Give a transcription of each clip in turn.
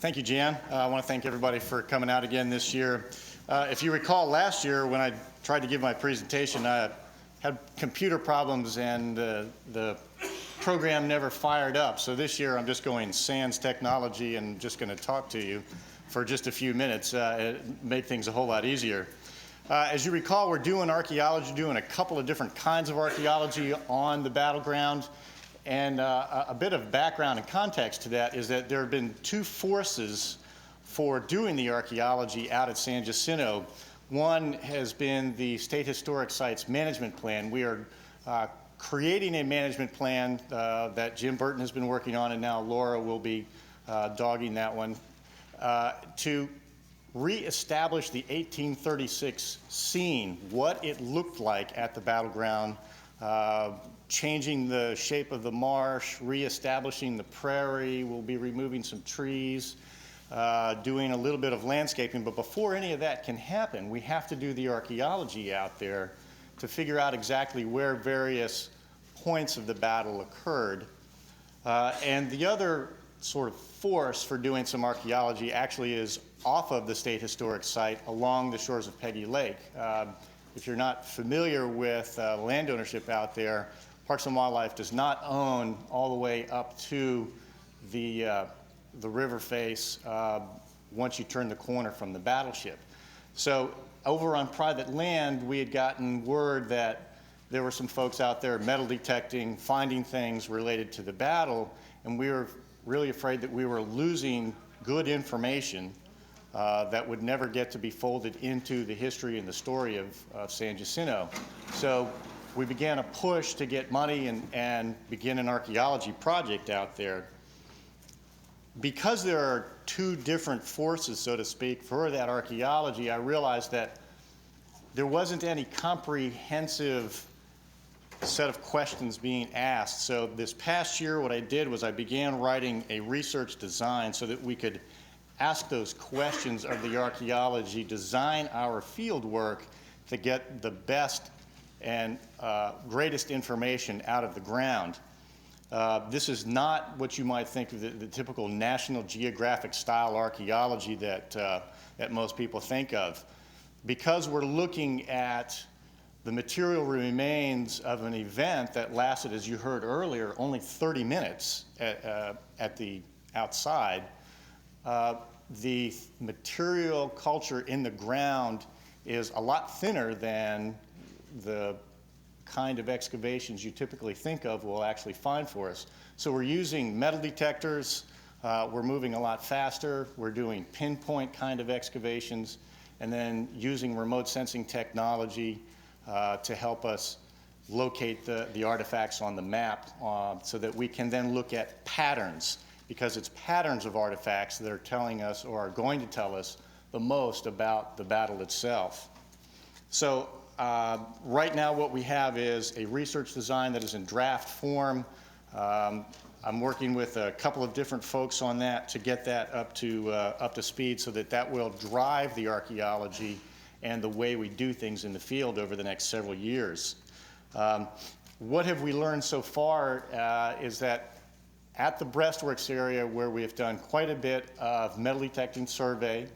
Thank you, Jan. I want to thank everybody for coming out again this year. If you recall last year when I tried to give my presentation, I had computer problems and the program never fired up. So this year I'm just going sans technology and just going to talk to you for just a few minutes, make things a whole lot easier. As you recall, we're doing archaeology, doing a couple of different kinds of archaeology on the battleground. And a bit of background and context to that is that there have been two forces for doing the archaeology out at San Jacinto. One has been the State Historic Sites Management Plan. We are creating a management plan that Jim Burton has been working on, and now Laura will be dogging that one, to reestablish the 1836 scene, what it looked like at the battleground, changing the shape of the marsh, reestablishing the prairie. We'll be removing some trees, doing a little bit of landscaping. But before any of that can happen, we have to do the archaeology out there to figure out exactly where various points of the battle occurred. And the other sort of force for doing some archaeology actually is off of the State Historic Site along the shores of Peggy Lake. If you're not familiar with land ownership out there, Parks and Wildlife does not own all the way up to the river face once you turn the corner from the battleship. So over on private land, we had gotten word that there were some folks out there metal detecting, finding things related to the battle, and we were really afraid that we were losing good information that would never get to be folded into the history and the story of San Jacinto. So we began a push to get money and begin an archaeology project out there. Because there are two different forces, so to speak, for that archaeology, I realized that there wasn't any comprehensive set of questions being asked. So this past year, what I did was I began writing a research design so that we could ask those questions of the archaeology, design our field work to get the best and greatest information out of the ground. This is not what you might think of the typical National Geographic style archaeology that most people think of. Because we're looking at the material remains of an event that lasted, as you heard earlier, only 30 minutes at the outside, the material culture in the ground is a lot thinner than the kind of excavations you typically think of will actually find for us. So we're using metal detectors, we're moving a lot faster, we're doing pinpoint kind of excavations, and then using remote sensing technology to help us locate the artifacts on the map so that we can then look at patterns, because it's patterns of artifacts that are telling us or are going to tell us the most about the battle itself. So right now what we have is a research design that is in draft form. I'm working with a couple of different folks on that to get that up to speed so that will drive the archaeology and the way we do things in the field over the next several years. What have we learned so far is that at the breastworks area, where we have done quite a bit of metal detecting survey,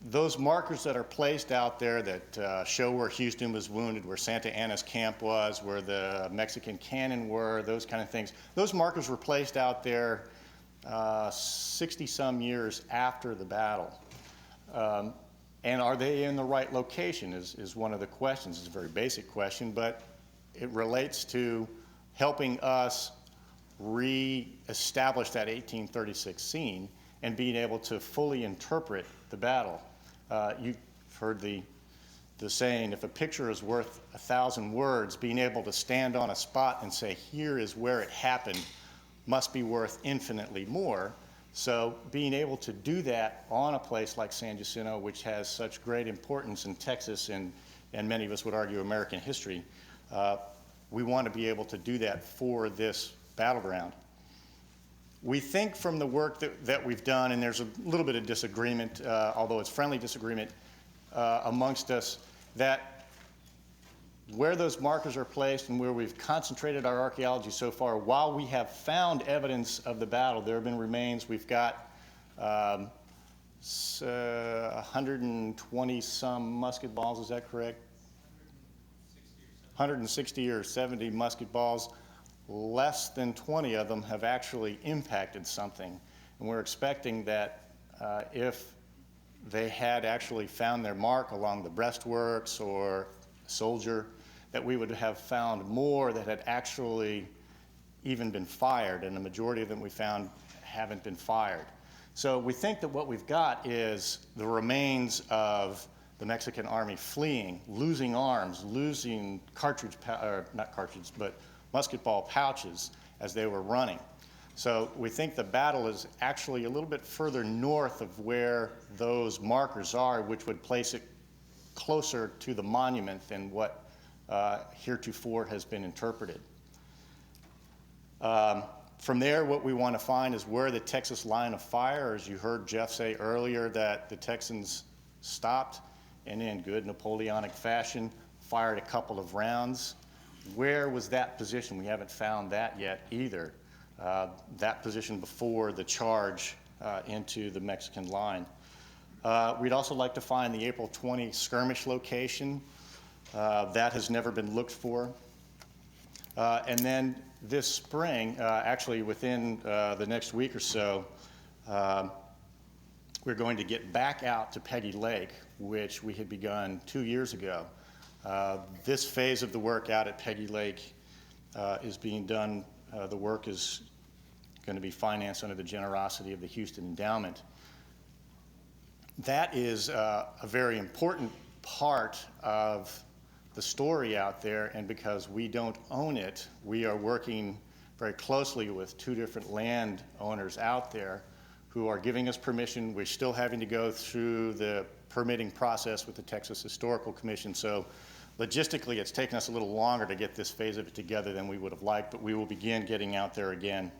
those markers that are placed out there that show where Houston was wounded, where Santa Anna's camp was, where the Mexican cannon were, those kind of things, those markers were placed out there 60-some years after the battle. And are they in the right location is one of the questions. It's a very basic question, but it relates to helping us re-establish that 1836 scene and being able to fully interpret the battle. You've heard the saying, if a picture is worth 1,000 words, being able to stand on a spot and say, here is where it happened, must be worth infinitely more. So being able to do that on a place like San Jacinto, which has such great importance in Texas and many of us would argue American history, we want to be able to do that for this battleground. We think from the work that we've done, and there's a little bit of disagreement, although it's friendly disagreement amongst us, that where those markers are placed and where we've concentrated our archaeology so far, while we have found evidence of the battle, there have been remains. We've got 120 some musket balls, is that correct? 160 or 70 musket balls. Less than 20 of them have actually impacted something. And we're expecting that if they had actually found their mark along the breastworks or soldier, that we would have found more that had actually even been fired, and the majority of them we found haven't been fired. So we think that what we've got is the remains of the Mexican army fleeing, losing arms, losing not cartridge, but musket ball pouches as they were running. So we think the battle is actually a little bit further north of where those markers are, which would place it closer to the monument than what heretofore has been interpreted. From there, what we want to find is where the Texas line of fire, as you heard Jeff say earlier, that the Texans stopped and in good Napoleonic fashion fired a couple of rounds. Where was that position? We haven't found that yet either. That position before the charge into the Mexican line. We'd also like to find the April 20 skirmish location. That has never been looked for. And then this spring, actually within the next week or so, we're going to get back out to Peggy Lake, which we had begun 2 years ago. This phase of the work out at Peggy Lake is being done. The work is going to be financed under the generosity of the Houston Endowment. That is a very important part of the story out there, and because we don't own it, we are working very closely with two different land owners out there who are giving us permission. We're still having to go through the permitting process with the Texas Historical Commission, so logistically it's taken us a little longer to get this phase of it together than we would have liked, but we will begin getting out there again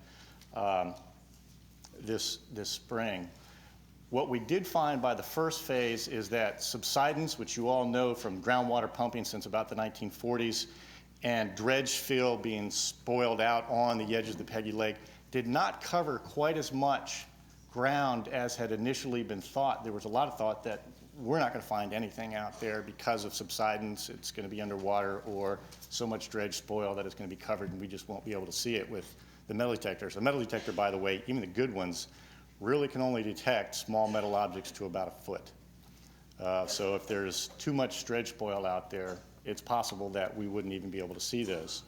this spring. What we did find by the first phase is that subsidence, which you all know from groundwater pumping since about the 1940s, and dredge fill being spoiled out on the edges of the Peggy Lake, did not cover quite as much ground as had initially been thought. There was a lot of thought that we're not going to find anything out there because of subsidence. It's going to be underwater, or so much dredge spoil that it's going to be covered and we just won't be able to see it with the metal detectors. The metal detector, by the way, even the good ones, really can only detect small metal objects to about a foot. So if there's too much dredge spoil out there, it's possible that we wouldn't even be able to see those.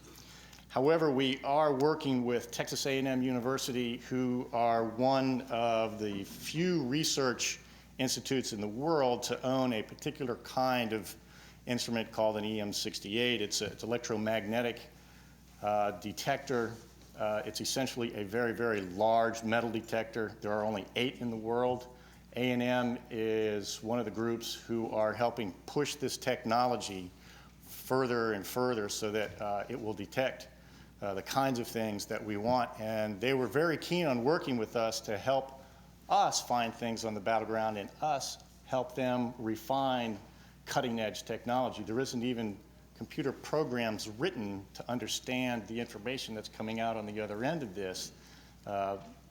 However, we are working with Texas A&M University, who are one of the few research institutes in the world to own a particular kind of instrument called an EM68. It's electromagnetic detector. It's essentially a very, very large metal detector. There are only 8 in the world. A&M is one of the groups who are helping push this technology further and further so that it will detect the kinds of things that we want. And they were very keen on working with us to help us find things on the battleground and us help them refine cutting-edge technology. There isn't even computer programs written to understand the information that's coming out on the other end of this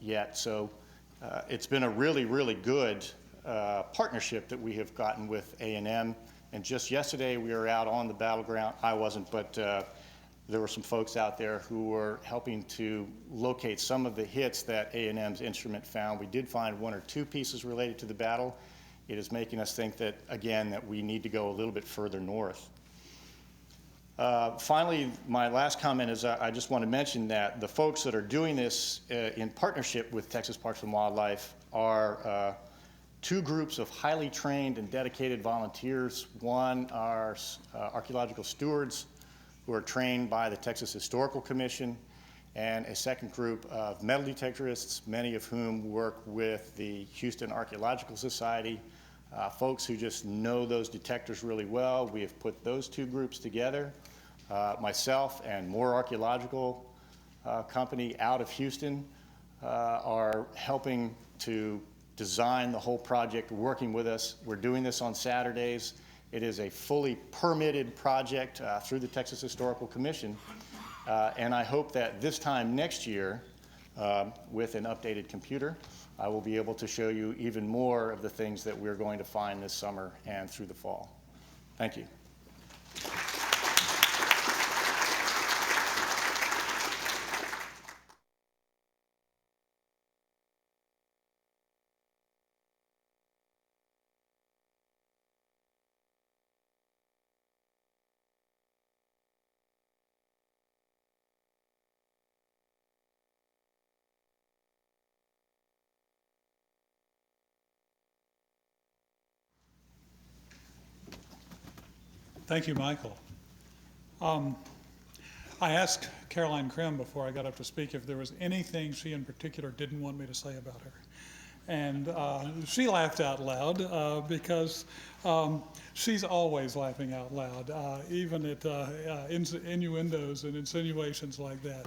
yet. So it's been a really, really good partnership that we have gotten with A&M. And just yesterday we were out on the battleground. I wasn't, but there were some folks out there who were helping to locate some of the hits that A&M's instrument found. We did find 1 or 2 pieces related to the battle. It is making us think that, again, that we need to go a little bit further north. Finally, my last comment is I just want to mention that the folks that are doing this in partnership with Texas Parks and Wildlife are 2 groups of highly trained and dedicated volunteers. One are archaeological stewards who are trained by the Texas Historical Commission, and a second group of metal detectorists, many of whom work with the Houston Archaeological Society, folks who just know those detectors really well. We have put those 2 groups together. Myself and Moore Archaeological Company out of Houston are helping to design the whole project, working with us. We're doing this on Saturdays. It is a fully permitted project through the Texas Historical Commission, and I hope that this time next year, with an updated computer, I will be able to show you even more of the things that we're going to find this summer and through the fall. Thank you. Thank you, Michael. I asked Caroline Crimm before I got up to speak if there was anything she in particular didn't want me to say about her. And she laughed out loud because she's always laughing out loud, even at innuendos and insinuations like that.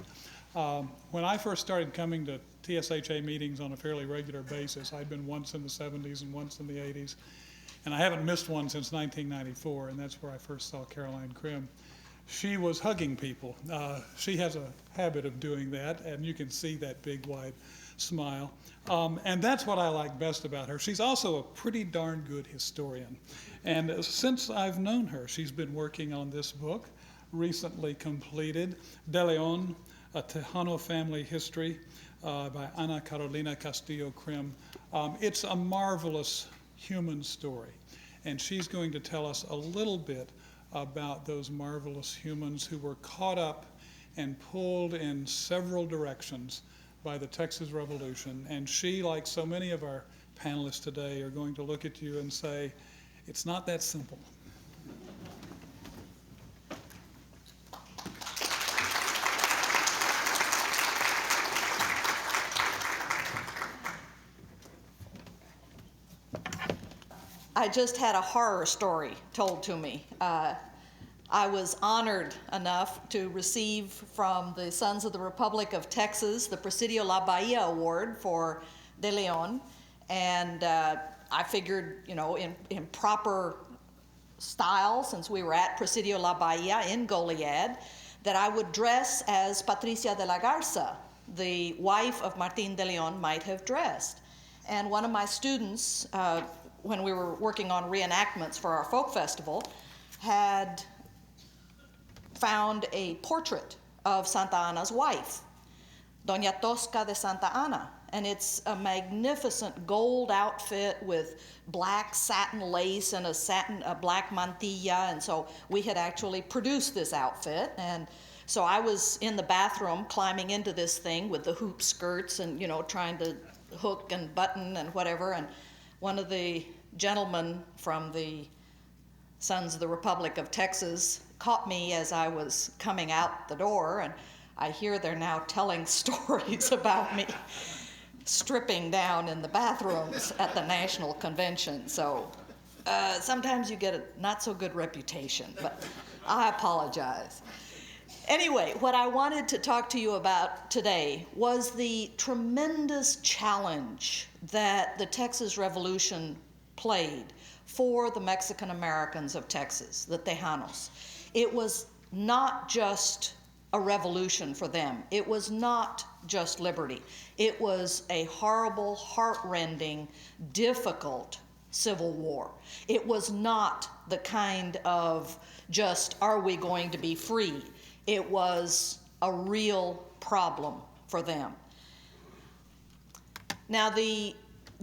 When I first started coming to TSHA meetings on a fairly regular basis, I'd been once in the 70s and once in the 80s. And I haven't missed one since 1994, and that's where I first saw Caroline Crimm. She was hugging people. She has a habit of doing that, and you can see that big, wide smile. And that's what I like best about her. She's also a pretty darn good historian. And since I've known her, she's been working on this book, recently completed, DeLeon, A Tejano Family History, by Ana Carolina Castillo Crimm. It's a marvelous human story, and she's going to tell us a little bit about those marvelous humans who were caught up and pulled in several directions by the Texas Revolution. And she, like so many of our panelists today, are going to look at you and say, it's not that simple. I just had a horror story told to me. I was honored enough to receive from the Sons of the Republic of Texas the Presidio La Bahia Award for DeLeon, and I figured, you know, in proper style, since we were at Presidio La Bahia in Goliad, that I would dress as Patricia de la Garza, the wife of Martin de Leon, might have dressed. And one of my students, when we were working on reenactments for our folk festival, had found a portrait of Santa Anna's wife, Doña Tosca de Santa Anna. And it's a magnificent gold outfit with black satin lace and a black mantilla. And so we had actually produced this outfit. And so I was in the bathroom climbing into this thing with the hoop skirts and, you know, trying to hook and button and whatever. And one of the gentlemen from the Sons of the Republic of Texas caught me as I was coming out the door, and I hear they're now telling stories about me stripping down in the bathrooms at the National Convention. So sometimes you get a not so good reputation, but I apologize. Anyway, what I wanted to talk to you about today was the tremendous challenge that the Texas Revolution played for the Mexican Americans of Texas, the Tejanos. It was not just a revolution for them. It was not just liberty. It was a horrible, heart-rending, difficult civil war. It was not the kind of just, are we going to be free? It was a real problem for them. Now,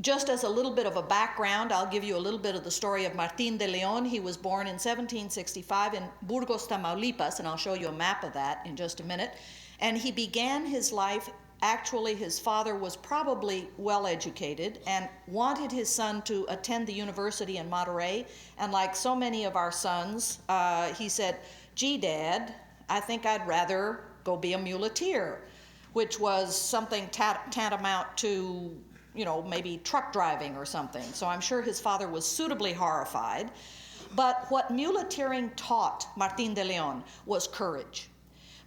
just as a little bit of a background, I'll give you a little bit of the story of Martin de Leon. He was born in 1765 in Burgos, Tamaulipas, and I'll show you a map of that in just a minute. And he began his life, actually his father was probably well educated and wanted his son to attend the university in Monterey. And like so many of our sons, he said, gee, Dad, I think I'd rather go be a muleteer, which was something tantamount to, you know, maybe truck driving or something. So I'm sure his father was suitably horrified. But what muleteering taught Martin de Leon was courage.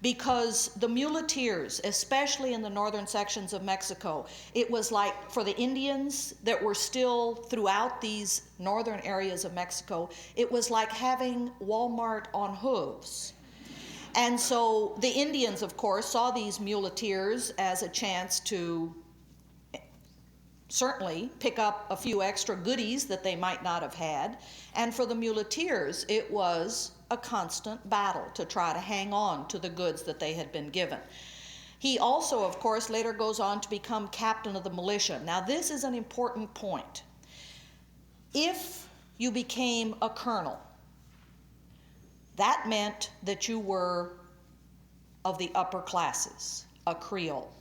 because the muleteers, especially in the northern sections of Mexico, it was like for the Indians that were still throughout these northern areas of Mexico, it was like having Walmart on hooves. And so the Indians, of course, saw these muleteers as a chance to certainly pick up a few extra goodies that they might not have had. And for the muleteers, it was a constant battle to try to hang on to the goods that they had been given. He also, of course, later goes on to become captain of the militia. Now, this is an important point. If you became a colonel, that meant that you were of the upper classes, a Creole.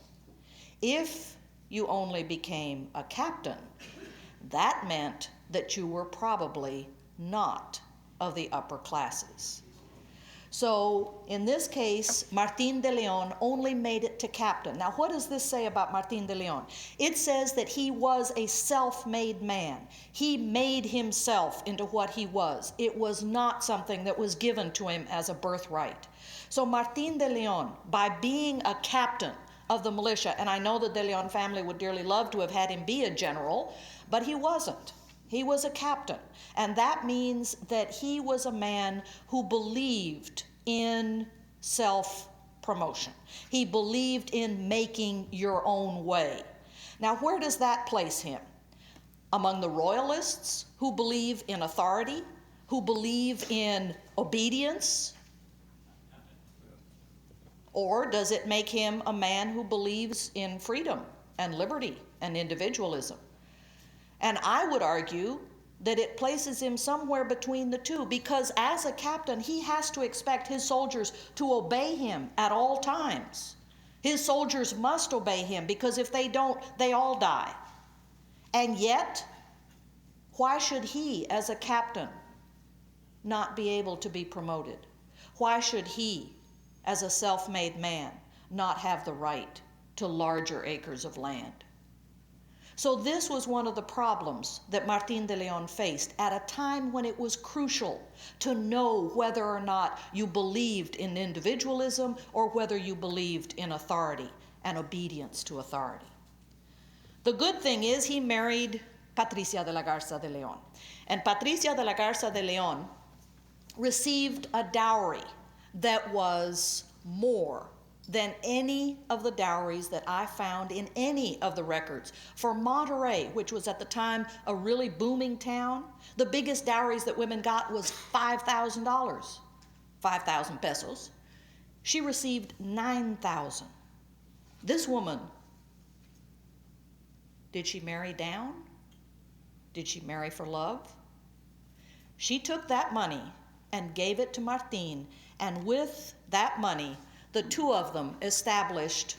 If you only became a captain, that meant that you were probably not of the upper classes. So in this case, Martin de Leon only made it to captain. Now, what does this say about Martin de Leon? It says that he was a self-made man. He made himself into what he was. It was not something that was given to him as a birthright. So Martin de Leon, by being a captain of the militia, and I know the de Leon family would dearly love to have had him be a general, but he wasn't. He was a captain, and that means that he was a man who believed in self-promotion. He believed in making your own way. Now, where does that place him? Among the royalists who believe in authority, who believe in obedience? Or does it make him a man who believes in freedom and liberty and individualism? And I would argue that it places him somewhere between the two, because as a captain, he has to expect his soldiers to obey him at all times. His soldiers must obey him, because if they don't, they all die. And yet, why should he, as a captain, not be able to be promoted? Why should he, as a self-made man, not have the right to larger acres of land? So this was one of the problems that Martin de Leon faced at a time when it was crucial to know whether or not you believed in individualism or whether you believed in authority and obedience to authority. The good thing is he married Patricia de la Garza de Leon. And Patricia de la Garza de Leon received a dowry that was more than any of the dowries that I found in any of the records. For Monterrey, which was at the time a really booming town, the biggest dowries that women got was $5,000, 5,000 pesos. She received 9,000. This woman, did she marry down? Did she marry for love? She took that money and gave it to Martin, and with that money, the two of them established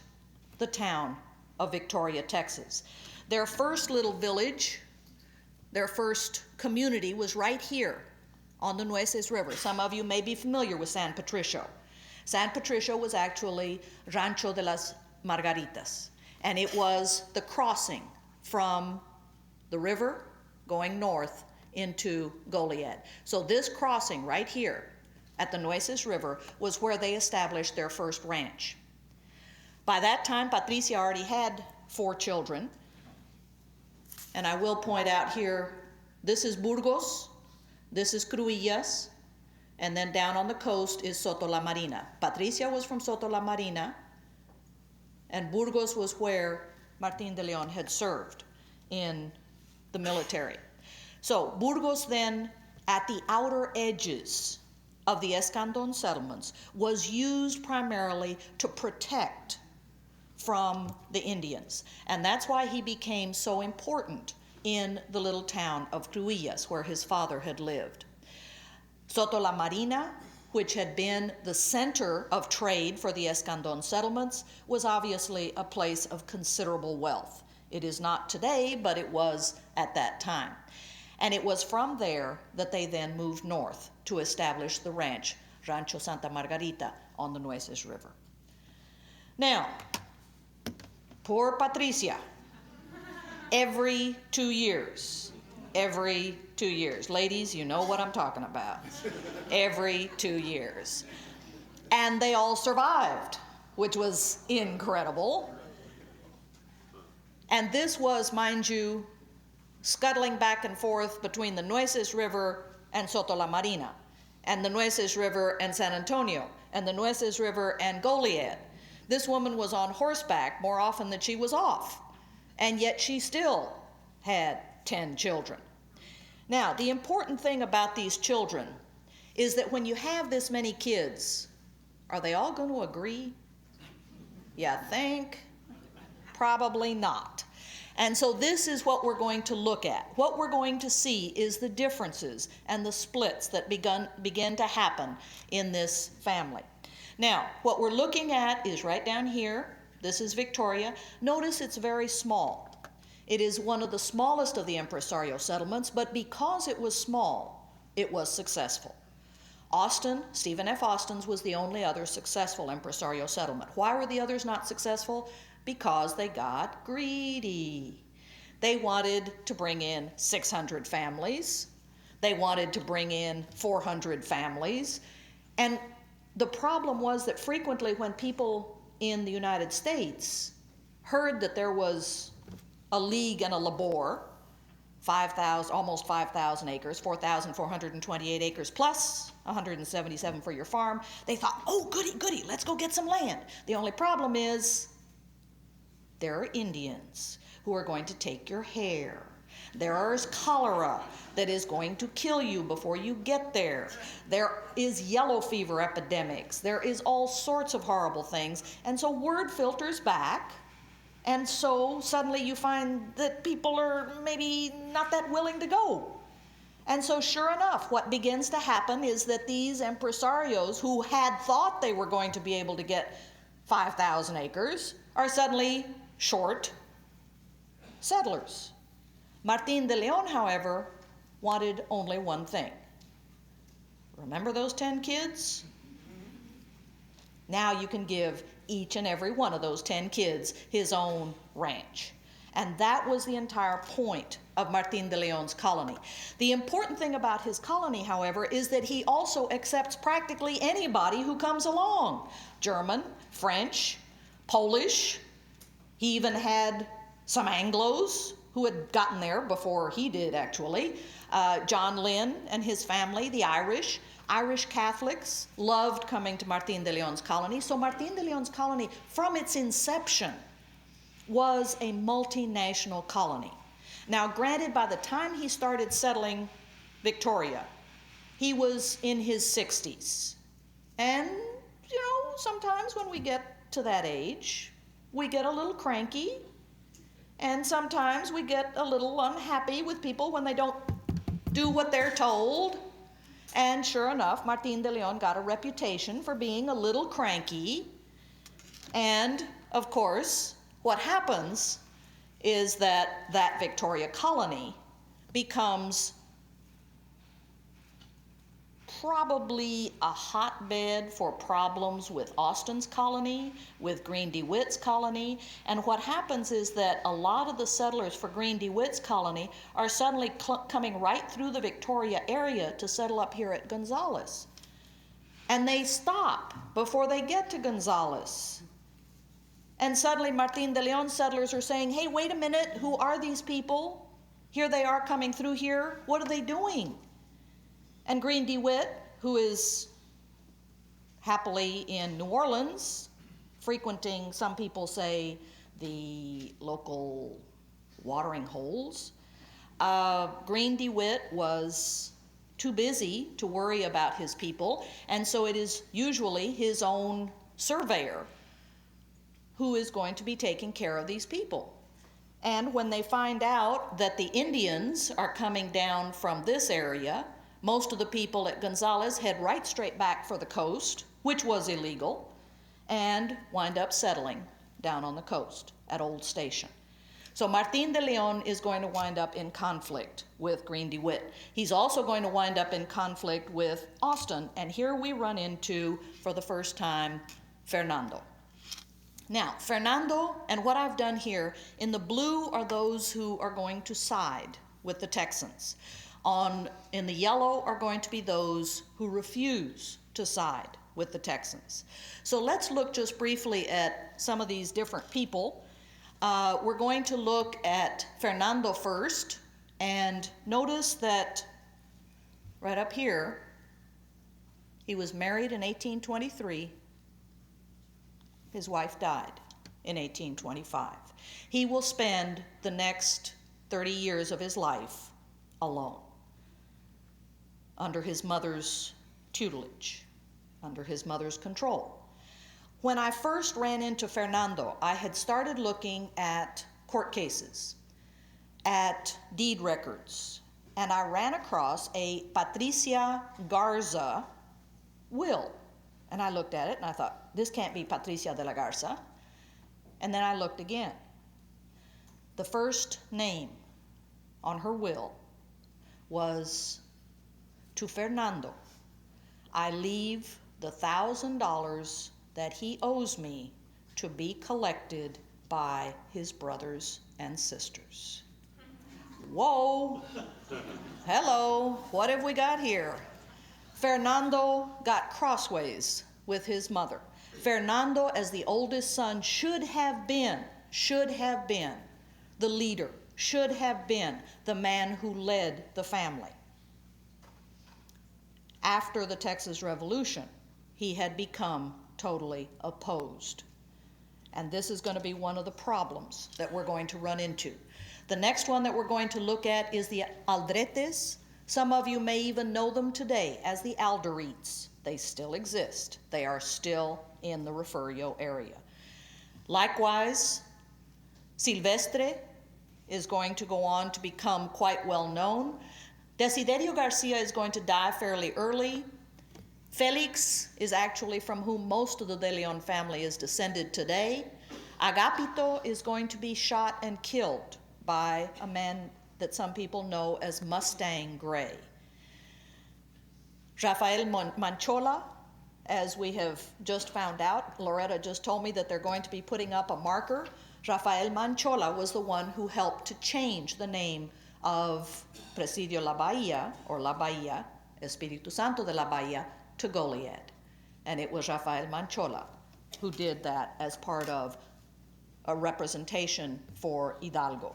the town of Victoria, Texas. Their first little village, their first community was right here on the Nueces River. Some of you may be familiar with San Patricio. San Patricio was actually Rancho de las Margaritas, and it was the crossing from the river going north into Goliad. So this crossing right here at the Nueces River was where they established their first ranch. By that time, Patricia already had 4 children. And I will point out here, this is Burgos, this is Cruillas, and then down on the coast is Soto la Marina. Patricia was from Soto la Marina, and Burgos was where Martin de Leon had served in the military. So Burgos then, at the outer edges of the Escandon settlements, was used primarily to protect from the Indians. And that's why he became so important in the little town of Cruillas, where his father had lived. Soto la Marina, which had been the center of trade for the Escandon settlements, was obviously a place of considerable wealth. It is not today, but it was at that time. And it was from there that they then moved north to establish the ranch, Rancho Santa Margarita, on the Nueces River. Now, poor Patricia, every 2 years, ladies, you know what I'm talking about, every 2 years, And they all survived, which was incredible. And this was, mind you, scuttling back and forth between the Nueces River and Soto La Marina, and the Nueces River and San Antonio, and the Nueces River and Goliad. This woman was on horseback more often than she was off, and yet she still had 10 children. Now, the important thing about these children is that when you have this many kids, are they all going to agree? You think? Probably not. And so this is what we're going to look at. What we're going to see is the differences and the splits that begin to happen in this family. Now, what we're looking at is right down here. This is Victoria. Notice it's very small. It is one of the smallest of the impresario settlements, but because it was small, it was successful. Austin, Stephen F. Austin's, was the only other successful impresario settlement. Why were the others not successful? Because they got greedy. They wanted to bring in 600 families. They wanted to bring in 400 families. And the problem was that frequently when people in the United States heard that there was a league and a labor, 5,000, almost 5,000 acres, 4,428 acres plus 177 for your farm, they thought, oh, goody, goody, let's go get some land. The only problem is there are Indians who are going to take your hair. There is cholera that is going to kill you before you get there. There is yellow fever epidemics. There is all sorts of horrible things. And so word filters back. And so suddenly you find that people are maybe not that willing to go. And so sure enough, what begins to happen is that these impresarios who had thought they were going to be able to get 5,000 acres are suddenly short settlers. Martin de Leon, however, wanted only one thing. Remember those 10 kids? Now you can give each and every one of those 10 kids his own ranch. And that was the entire point of Martin de Leon's colony. The important thing about his colony, however, is that he also accepts practically anybody who comes along. German, French, Polish. He even had some Anglos who had gotten there before he did, actually. John Lynn and his family, the Irish. Irish Catholics loved coming to Martin de Leon's colony. So Martin de Leon's colony, from its inception, was a multinational colony. Now, granted, by the time he started settling Victoria, he was in his 60s. And, you know, sometimes when we get to that age, we get a little cranky, and sometimes we get a little unhappy with people when they don't do what they're told. And sure enough, Martin de Leon got a reputation for being a little cranky. And, of course, what happens is that Victoria colony becomes probably a hotbed for problems with Austin's colony, with Green DeWitt's colony. And what happens is that a lot of the settlers for Green DeWitt's colony are suddenly coming right through the Victoria area to settle up here at Gonzales. And they stop before they get to Gonzales. And suddenly Martin de Leon settlers are saying, hey, wait a minute, who are these people? Here they are coming through here. What are they doing? And Green DeWitt, who is happily in New Orleans, frequenting, some people say, the local watering holes, Green DeWitt was too busy to worry about his people, and so it is usually his own surveyor who is going to be taking care of these people. And when they find out that the Indians are coming down from this area, most of the people at Gonzales head right straight back for the coast, which was illegal, and wind up settling down on the coast at Old Station. So Martin de Leon is going to wind up in conflict with Green DeWitt. He's also going to wind up in conflict with Austin, and here we run into, for the first time, Fernando. Now, Fernando, and what I've done here, in the blue are those who are going to side with the Texans. In the yellow are going to be those who refuse to side with the Texans. So let's look just briefly at some of these different people. We're going to look at Fernando first, and notice that right up here, he was married in 1823. His wife died in 1825. He will spend the next 30 years of his life alone, under his mother's tutelage, under his mother's control. When I first ran into Fernando, I had started looking at court cases, at deed records, and I ran across a Patricia Garza will. And I looked at it and I thought, this can't be Patricia de la Garza. And then I looked again. The first name on her will was to Fernando. I leave the $1,000 that he owes me to be collected by his brothers and sisters. Whoa, hello, what have we got here? Fernando got crossways with his mother. Fernando, as the oldest son, should have been the leader, should have been the man who led the family. After the Texas Revolution, he had become totally opposed. And this is going to be one of the problems that we're going to run into. The next one that we're going to look at is the Aldretes. Some of you may even know them today as the Alderites. They still exist. They are still in the Refugio area. Likewise, Silvestre is going to go on to become quite well known. Desiderio Garcia is going to die fairly early. Felix is actually from whom most of the De Leon family is descended today. Agapito is going to be shot and killed by a man that some people know as Mustang Gray. Rafael Manchola, as we have just found out, Loretta just told me that they're going to be putting up a marker. Rafael Manchola was the one who helped to change the name of Presidio La Bahia, or La Bahia, Espíritu Santo de la Bahia, to Goliad. And it was Rafael Manchola who did that as part of a representation for Hidalgo.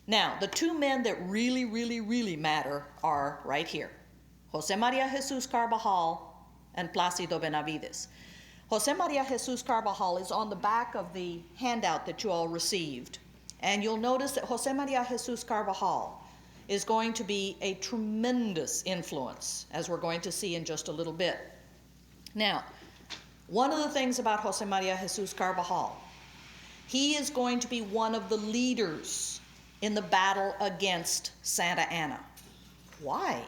Now, the two men that really matter are right here. Jose Maria Jesus Carvajal and Plácido Benavides. Jose Maria Jesus Carvajal is on the back of the handout that you all received. And you'll notice that Jose Maria Jesus Carvajal is going to be a tremendous influence, as we're going to see in just a little bit. Now, one of the things about Jose Maria Jesus Carvajal, he is going to be one of the leaders in the battle against Santa Anna. Why?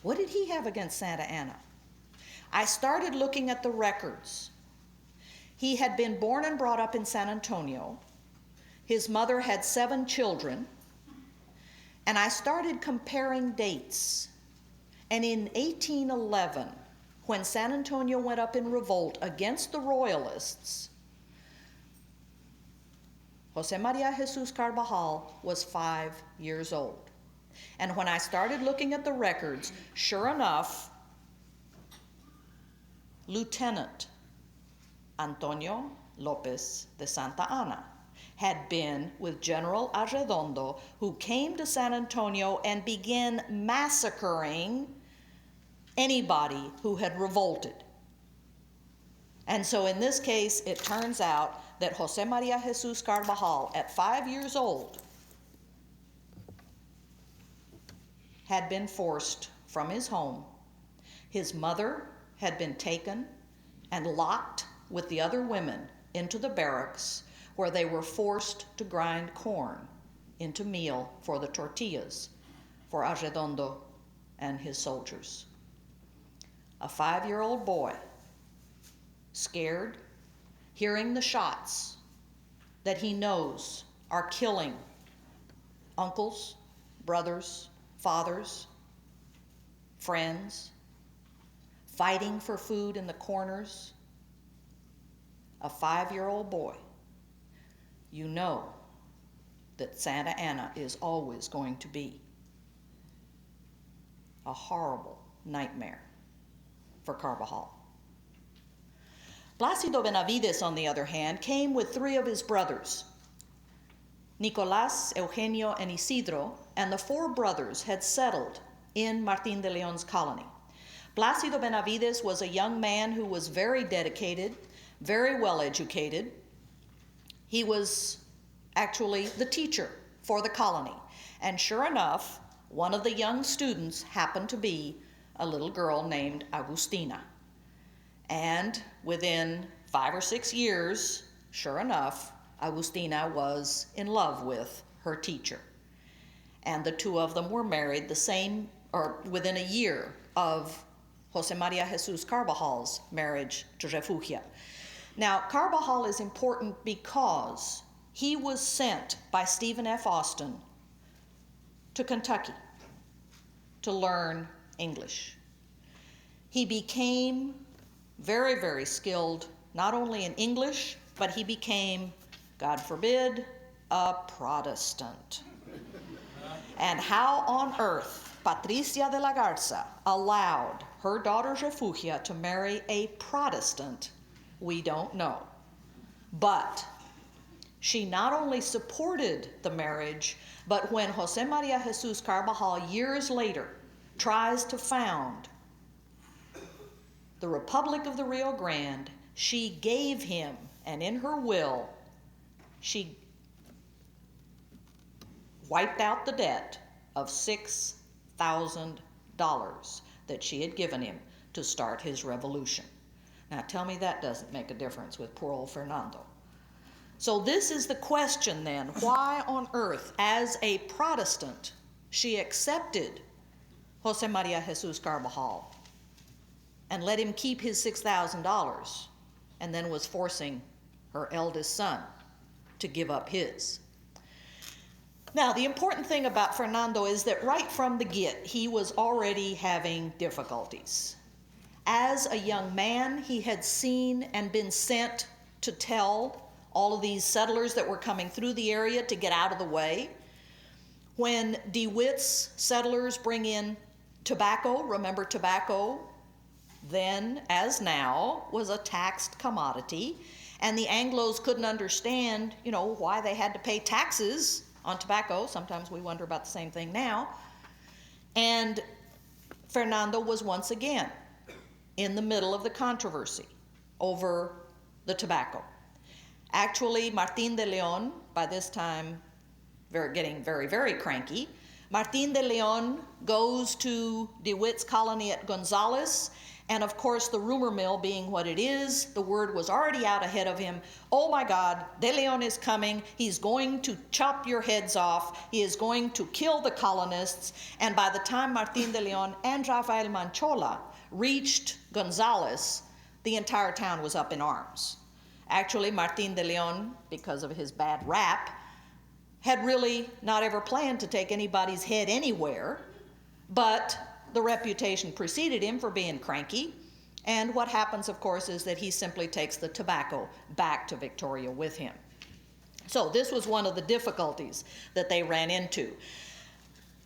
What did he have against Santa Anna? I started looking at the records. He had been born and brought up in San Antonio. His mother had 7 children. And I started comparing dates. And in 1811, when San Antonio went up in revolt against the Royalists, Jose Maria Jesus Carvajal was 5 years old. And when I started looking at the records, sure enough, Lieutenant Antonio Lopez de Santa Anna had been with General Arredondo, who came to San Antonio and began massacring anybody who had revolted. And so in this case, it turns out that Jose Maria Jesus Carvajal, at 5 years old, had been forced from his home. His mother had been taken and locked with the other women into the barracks, where they were forced to grind corn into meal for the tortillas for Arredondo and his soldiers. A 5-year-old boy, scared, hearing the shots that he knows are killing uncles, brothers, fathers, friends, fighting for food in the corners. A 5-year-old boy. You know that Santa Anna is always going to be a horrible nightmare for Carbajal. Plácido Benavides, on the other hand, came with 3 of his brothers, Nicolás, Eugenio, and Isidro, and the 4 brothers had settled in Martín de Leon's colony. Plácido Benavides was a young man who was very dedicated, very well educated. He was actually the teacher for the colony. And sure enough, one of the young students happened to be a little girl named Agustina. And within 5 or 6 years, sure enough, Agustina was in love with her teacher. And the 2 of them were married within a year of Jose Maria Jesus Carvajal's marriage to Refugia. Now, Carbajal is important because he was sent by Stephen F. Austin to Kentucky to learn English. He became very, very skilled, not only in English, but he became, God forbid, a Protestant. And how on earth Patricia de la Garza allowed her daughter Refugia to marry a Protestant, we don't know. But she not only supported the marriage, but when Jose Maria Jesus Carbajal years later tries to found the Republic of the Rio Grande, she gave him, and in her will, she wiped out the debt of $6,000 that she had given him to start his revolution. Now tell me that doesn't make a difference with poor old Fernando. So this is the question then, why on earth, as a Protestant, she accepted Jose Maria Jesus Carbajal and let him keep his $6,000 and then was forcing her eldest son to give up his. Now, the important thing about Fernando is that right from the get, he was already having difficulties. As a young man, he had seen and been sent to tell all of these settlers that were coming through the area to get out of the way. When DeWitt's settlers bring in tobacco, remember tobacco then, as now, was a taxed commodity, and the Anglos couldn't understand, why they had to pay taxes on tobacco. Sometimes we wonder about the same thing now. And Fernando was once again in the middle of the controversy over the tobacco. Actually, Martín de Leon, by this time getting very, very cranky, Martín de Leon goes to DeWitt's colony at Gonzales, and of course, the rumor mill being what it is, the word was already out ahead of him. Oh my God, De Leon is coming. He's going to chop your heads off. He is going to kill the colonists. And by the time Martín de Leon and Rafael Manchola reached Gonzales, the entire town was up in arms. Actually, Martín de Leon, because of his bad rap, had really not ever planned to take anybody's head anywhere, but the reputation preceded him for being cranky, and what happens, of course, is that he simply takes the tobacco back to Victoria with him. So this was one of the difficulties that they ran into.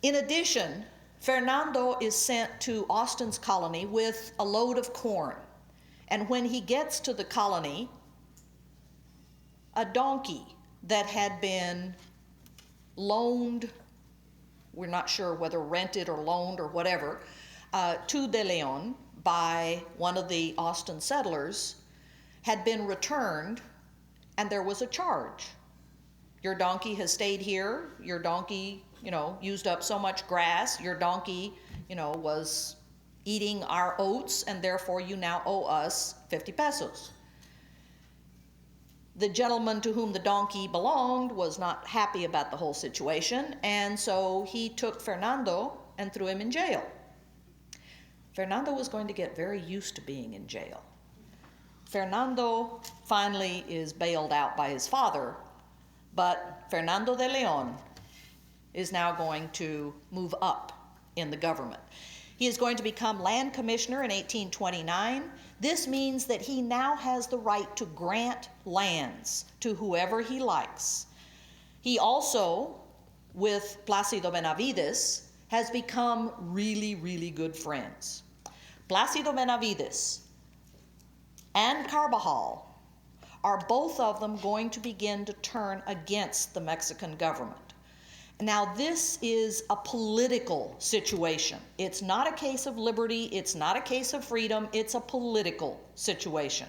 In addition, Fernando is sent to Austin's colony with a load of corn, and when he gets to the colony, a donkey that had been loaned, we're not sure whether rented or loaned or whatever, to De Leon by one of the Austin settlers, had been returned, and there was a charge. Your donkey has stayed here, your donkey, used up so much grass, your donkey, was eating our oats, and therefore you now owe us 50 pesos. The gentleman to whom the donkey belonged was not happy about the whole situation, and so he took Fernando and threw him in jail. Fernando was going to get very used to being in jail. Fernando finally is bailed out by his father, but Fernando de Leon is now going to move up in the government. He is going to become land commissioner in 1829. This means that he now has the right to grant lands to whoever he likes. He also, with Plácido Benavides, has become really, really good friends. Plácido Benavides and Carbajal are both of them going to begin to turn against the Mexican government. Now, this is a political situation. It's not a case of liberty, it's not a case of freedom, it's a political situation.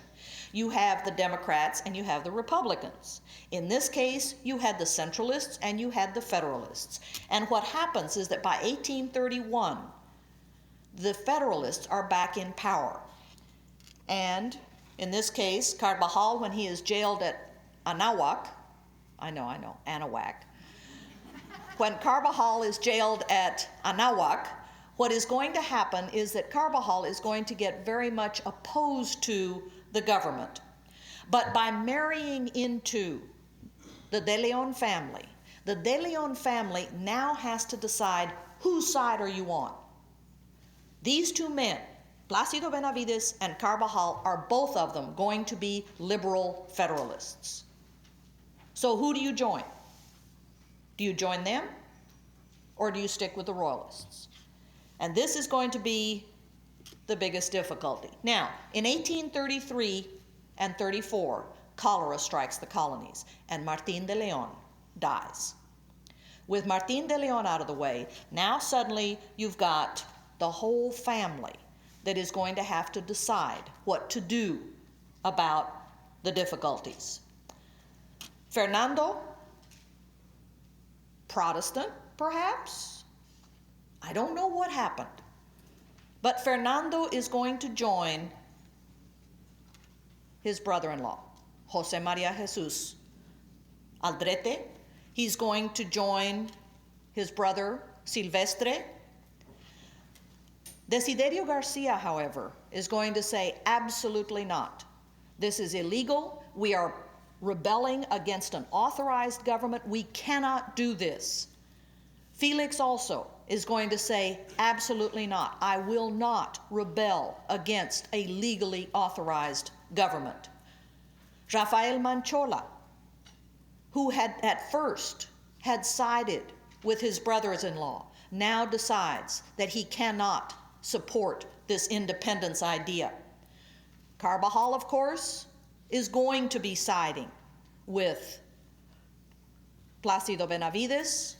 You have the Democrats and you have the Republicans. In this case, you had the Centralists and you had the Federalists. And what happens is that by 1831, the Federalists are back in power. And in this case, Carbajal, when he is jailed at Anahuac, Anahuac. When Carbajal is jailed at Anahuac, what is going to happen is that Carbajal is going to get very much opposed to the government. But by marrying into the De Leon family, the De Leon family now has to decide whose side are you on. These two men, Plácido Benavides and Carbajal, are both of them going to be liberal Federalists. So who do you join? Do you join them or do you stick with the Royalists? And this is going to be the biggest difficulty. Now, in 1833 and 34, cholera strikes the colonies and Martín de Leon dies. With Martín de Leon out of the way, now suddenly you've got the whole family that is going to have to decide what to do about the difficulties. Fernando, Protestant, perhaps? I don't know what happened. But Fernando is going to join his brother-in-law, Jose Maria Jesus Aldrete. He's going to join his brother, Silvestre. Desiderio Garcia, however, is going to say, absolutely not. This is illegal. We are rebelling against an authorized government. We cannot do this. Felix also is going to say, absolutely not. I will not rebel against a legally authorized government. Rafael Manchola, who had at first had sided with his brothers-in-law, now decides that he cannot support this independence idea. Carbajal, of course, is going to be siding with Plácido Benavides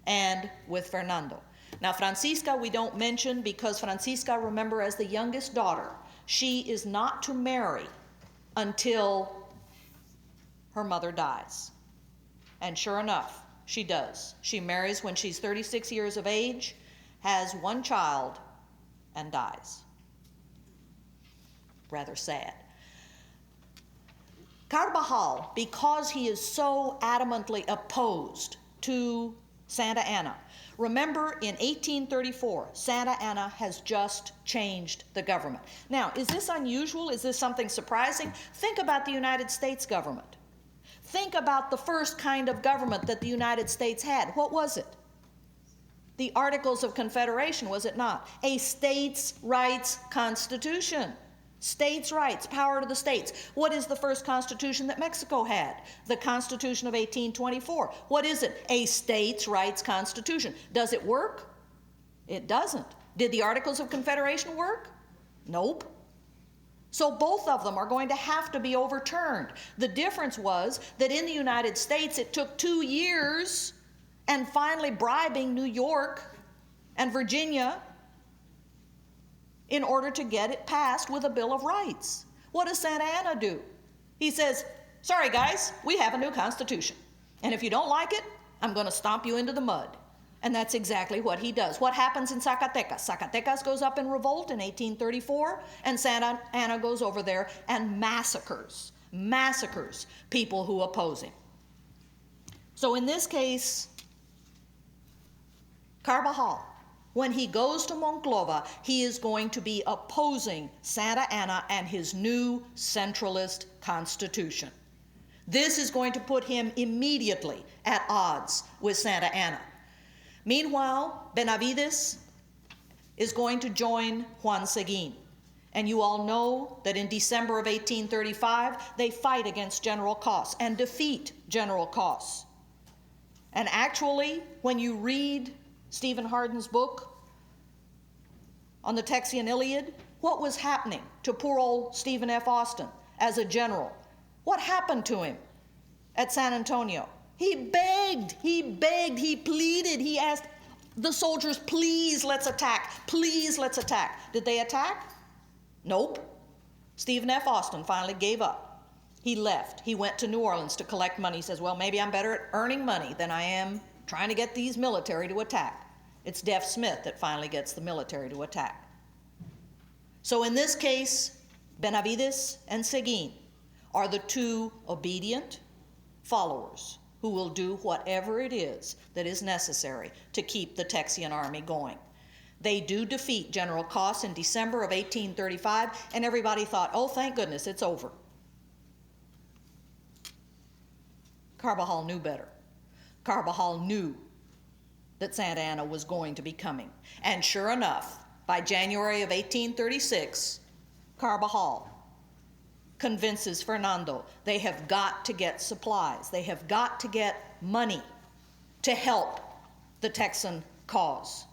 and with Fernando. Now, Francisca we don't mention because Francisca, remember, as the youngest daughter, she is not to marry until her mother dies. And sure enough, she does. She marries when she's 36 years of age, has one child, and dies. Rather sad. Carbajal, because he is so adamantly opposed to Santa Anna. Remember, in 1834, Santa Anna has just changed the government. Now, is this unusual? Is this something surprising? Think about the United States government. Think about the first kind of government that the United States had. What was it? The Articles of Confederation, was it not? A states' rights constitution. States' rights, power to the states. What is the first constitution that Mexico had? The Constitution of 1824. What is it? A states' rights constitution. Does it work? It doesn't. Did the Articles of Confederation work? Nope. So both of them are going to have to be overturned. The difference was that in the United States it took 2 years and finally bribing New York and Virginia in order to get it passed with a Bill of Rights. What does Santa Anna do? He says, sorry guys, we have a new constitution. And if you don't like it, I'm going to stomp you into the mud. And that's exactly what he does. What happens in Zacatecas? Zacatecas goes up in revolt in 1834, and Santa Anna goes over there and massacres people who oppose him. So in this case, Carbajal, when he goes to Monclova, he is going to be opposing Santa Anna and his new centralist constitution. This is going to put him immediately at odds with Santa Anna. Meanwhile, Benavides is going to join Juan Seguin. And you all know that in December of 1835, they fight against General Cos and defeat General Cos. And actually, when you read Stephen Hardin's book on the Texian Iliad, what was happening to poor old Stephen F. Austin as a general. What happened to him at San Antonio? He begged, he pleaded, he asked the soldiers, please let's attack, please let's attack. Did they attack? Nope. Stephen F. Austin finally gave up. He left. He went to New Orleans to collect money. He says, well, maybe I'm better at earning money than I am trying to get these military to attack. It's Deaf Smith that finally gets the military to attack. So in this case, Benavides and Seguin are the two obedient followers who will do whatever it is that is necessary to keep the Texian army going. They do defeat General Cos in December of 1835, and everybody thought, oh, thank goodness, it's over. Carbajal knew better. Carbajal knew that Santa Anna was going to be coming. And sure enough, by January of 1836, Carbajal convinces Fernando they have got to get supplies. They have got to get money to help the Texan cause.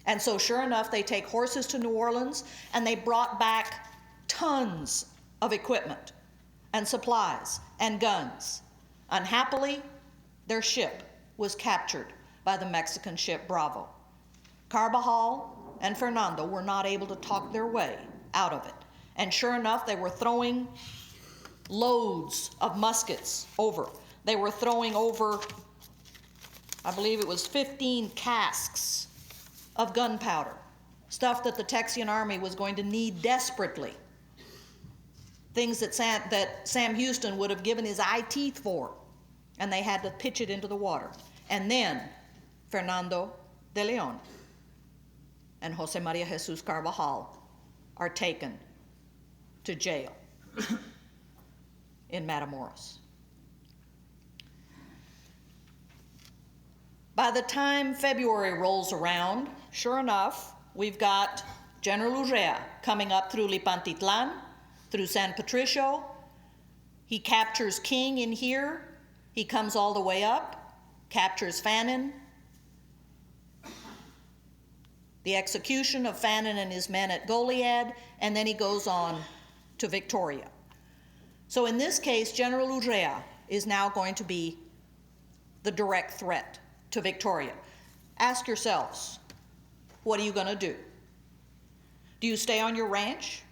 And so sure enough, they take horses to New Orleans, and they brought back tons of equipment and supplies and guns. Unhappily, their ship was captured by the Mexican ship Bravo. Carbajal and Fernando were not able to talk their way out of it. And sure enough, they were throwing loads of muskets over. They were throwing over, I believe it was 15 casks of gunpowder, stuff that the Texian army was going to need desperately, things that Sam Houston would have given his eye teeth for, and they had to pitch it into the water. And then Fernando de Leon and Jose Maria Jesus Carbajal are taken to jail in Matamoros. By the time February rolls around, sure enough, we've got General Udrea coming up through Lipantitlan, through San Patricio. He captures King in here. He comes all the way up, captures Fannin. The execution of Fannin and his men at Goliad, and then he goes on to Victoria. So in this case, General Udrea is now going to be the direct threat to Victoria. Ask yourselves, what are you going to do? Do you stay on your ranch?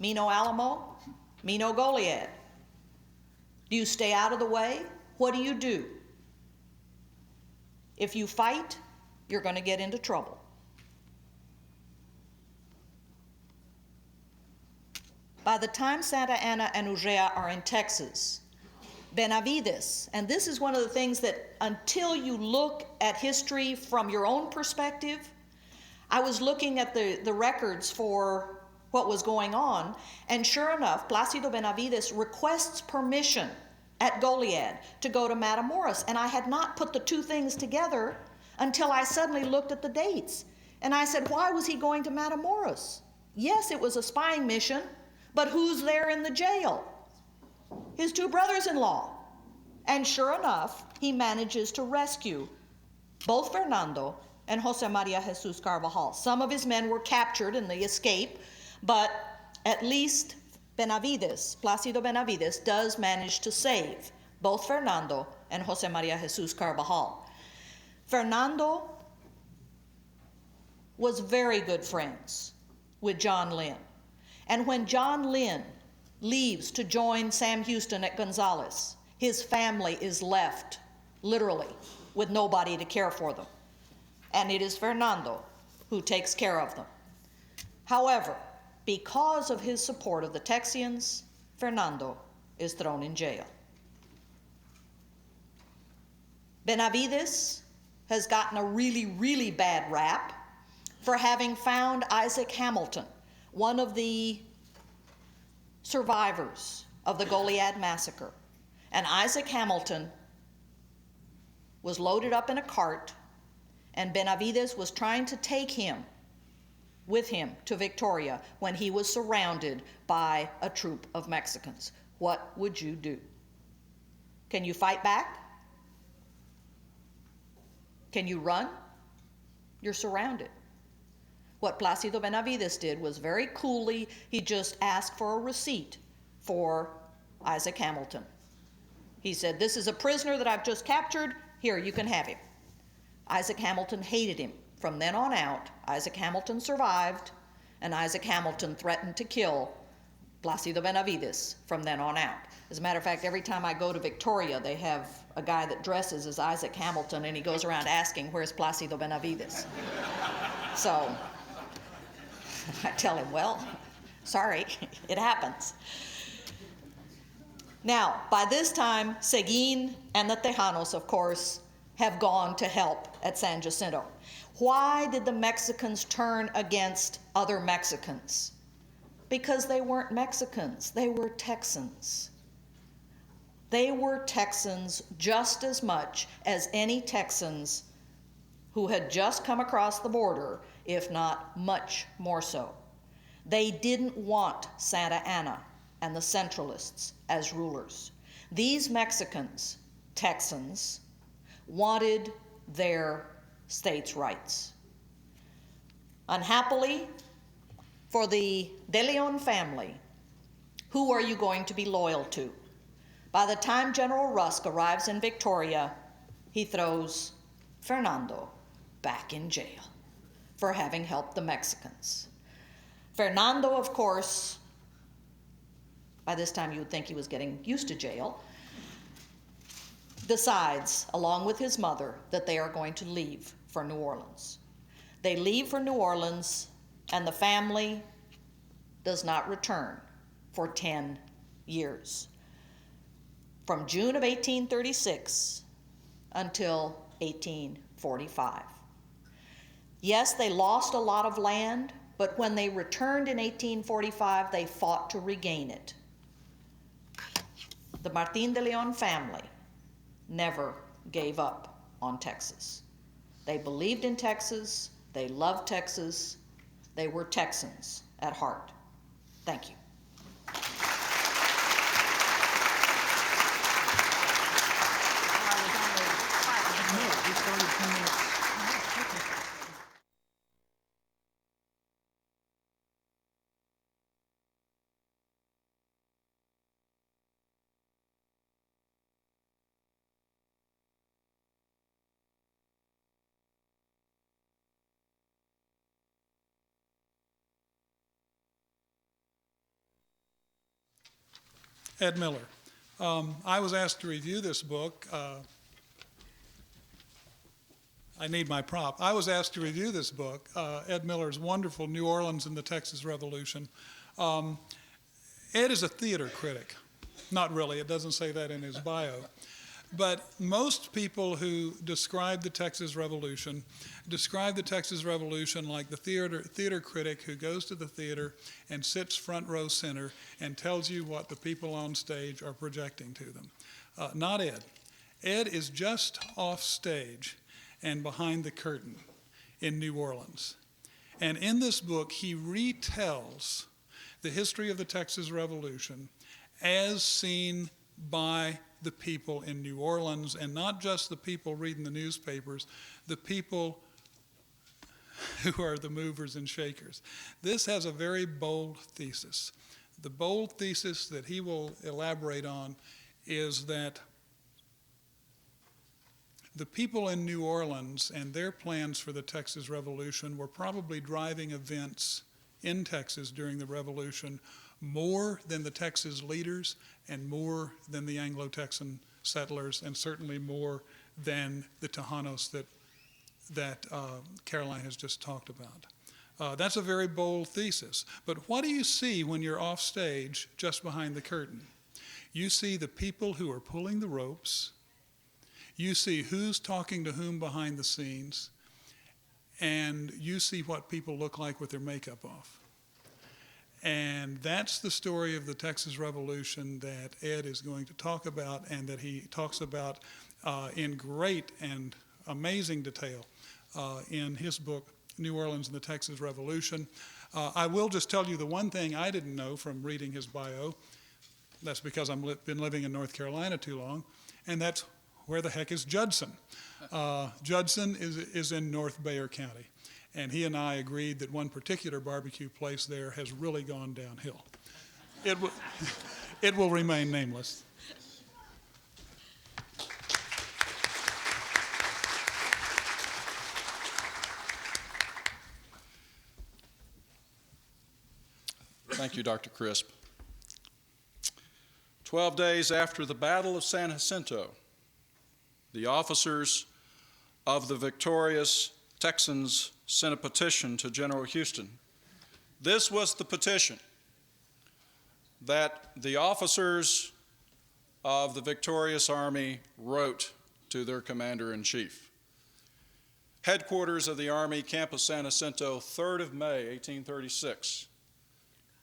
Me no Alamo, me no Goliad. Do you stay out of the way? What do you do? If you fight, you're going to get into trouble. By the time Santa Anna and Udrea are in Texas, Benavides, and this is one of the things that until you look at history from your own perspective, I was looking at the records for what was going on, and sure enough, Plácido Benavides requests permission at Goliad to go to Matamoros, and I had not put the two things together until I suddenly looked at the dates. And I said, why was he going to Matamoros? Yes, it was a spying mission, but who's there in the jail? His two brothers-in-law. And sure enough, he manages to rescue both Fernando and Jose Maria Jesus Carbajal. Some of his men were captured in the escape, but at least Benavides, Plácido Benavides, does manage to save both Fernando and Jose Maria Jesus Carbajal. Fernando was very good friends with John Lynn. And when John Lynn leaves to join Sam Houston at Gonzales, his family is left, literally, with nobody to care for them. And it is Fernando who takes care of them. However, because of his support of the Texians, Fernando is thrown in jail. Benavides has gotten a really, really bad rap for having found Isaac Hamilton, one of the survivors of the Goliad massacre. And Isaac Hamilton was loaded up in a cart, and Benavides was trying to take him with him to Victoria when he was surrounded by a troop of Mexicans. What would you do? Can you fight back? Can you run? You're surrounded. What Placido Benavides did was very coolly, he just asked for a receipt for Isaac Hamilton. He said, this is a prisoner that I've just captured, here, you can have him. Isaac Hamilton hated him. From then on out, Isaac Hamilton survived, and Isaac Hamilton threatened to kill Placido Benavides from then on out. As a matter of fact, every time I go to Victoria, they have a guy that dresses as Isaac Hamilton, and he goes around asking, where's Placido Benavides? So I tell him, well, sorry, it happens. Now, by this time, Seguin and the Tejanos, of course, have gone to help at San Jacinto. Why did the Mexicans turn against other Mexicans? Because they weren't Mexicans, they were Texans. They were Texans just as much as any Texans who had just come across the border, if not much more so. They didn't want Santa Anna and the Centralists as rulers. These Mexicans, Texans, wanted their states' rights. Unhappily, for the De Leon family, who are you going to be loyal to? By the time General Rusk arrives in Victoria, he throws Fernando back in jail for having helped the Mexicans. Fernando, of course, by this time you would think he was getting used to jail, decides, along with his mother, that they are going to leave for New Orleans. They leave for New Orleans, and the family does not return for 10 years. From June of 1836 until 1845. Yes, they lost a lot of land, but when they returned in 1845, they fought to regain it. The Martin de Leon family never gave up on Texas. They believed in Texas, they loved Texas, they were Texans at heart. Thank you. Ed Miller. I was asked to review this book. I need my prop. I was asked to review this book, Ed Miller's wonderful New Orleans and the Texas Revolution. Ed is a theater critic. Not really, it doesn't say that in his bio. But most people who describe the Texas Revolution like the theater critic who goes to the theater and sits front row center and tells you what the people on stage are projecting to them. Not Ed. Ed is just off stage and behind the curtain in New Orleans. And in this book, he retells the history of the Texas Revolution as seen by the people in New Orleans, and not just the people reading the newspapers, the people who are the movers and shakers. This has a very bold thesis. The bold thesis that he will elaborate on is that the people in New Orleans and their plans for the Texas Revolution were probably driving events in Texas during the Revolution more than the Texas leaders and more than the Anglo-Texan settlers, and certainly more than the Tejanos that Caroline has just talked about. That's a very bold thesis. But what do you see when you're off stage just behind the curtain? You see the people who are pulling the ropes. You see who's talking to whom behind the scenes. And you see what people look like with their makeup off. And that's the story of the Texas Revolution that Ed is going to talk about, and that he talks about in great and amazing detail in his book, New Orleans and the Texas Revolution. I will just tell you the one thing I didn't know from reading his bio. That's because I've been living in North Carolina too long, and that's where the heck is Judson? Judson is in North Bayer County. and he and I agreed that one particular barbecue place there has really gone downhill. It will remain nameless. Thank you, Dr. Crisp. 12 days after the Battle of San Jacinto, the officers of the victorious Texans sent a petition to General Houston. This was the petition that the officers of the victorious army wrote to their commander-in-chief. Headquarters of the Army, Camp of San Jacinto, 3rd of May, 1836.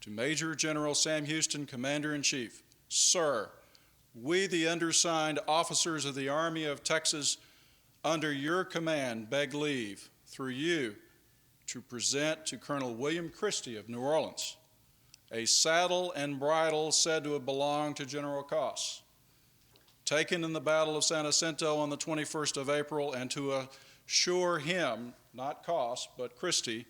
To Major General Sam Houston, Commander-in-Chief, Sir, we, the undersigned officers of the Army of Texas, under your command, beg leave, through you, to present to Colonel William Christie of New Orleans a saddle and bridle said to have belonged to General Coss, taken in the Battle of San Jacinto on the 21st of April, and to assure him, not Coss, but Christie,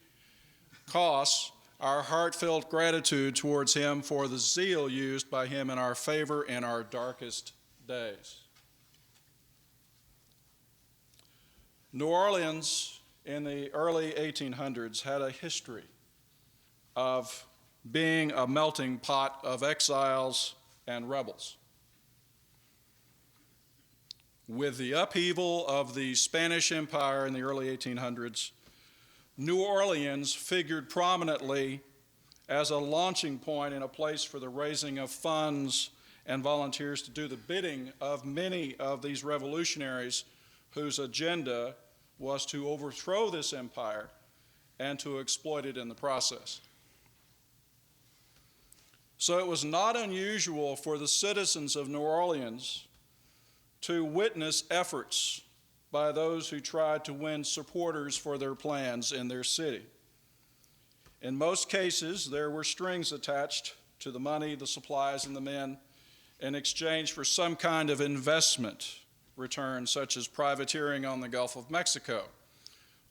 Coss, our heartfelt gratitude towards him for the zeal used by him in our favor in our darkest days. New Orleans in the early 1800s had a history of being a melting pot of exiles and rebels. With the upheaval of the Spanish Empire in the early 1800s, New Orleans figured prominently as a launching point and a place for the raising of funds and volunteers to do the bidding of many of these revolutionaries whose agenda was to overthrow this empire and to exploit it in the process. So it was not unusual for the citizens of New Orleans to witness efforts by those who tried to win supporters for their plans in their city. In most cases, there were strings attached to the money, the supplies, and the men in exchange for some kind of investment return, such as privateering on the Gulf of Mexico,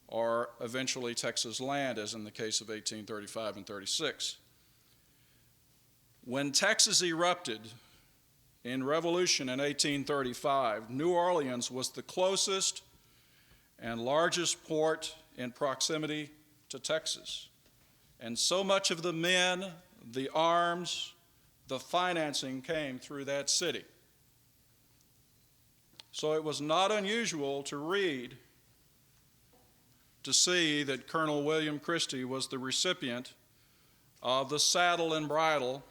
or eventually Texas land, as in the case of 1835 and 36. When Texas erupted in revolution in 1835, New Orleans was the closest and largest port in proximity to Texas. And so much of the men, the arms, the financing came through that city. So it was not unusual to see that Colonel William Christie was the recipient of the saddle and bridle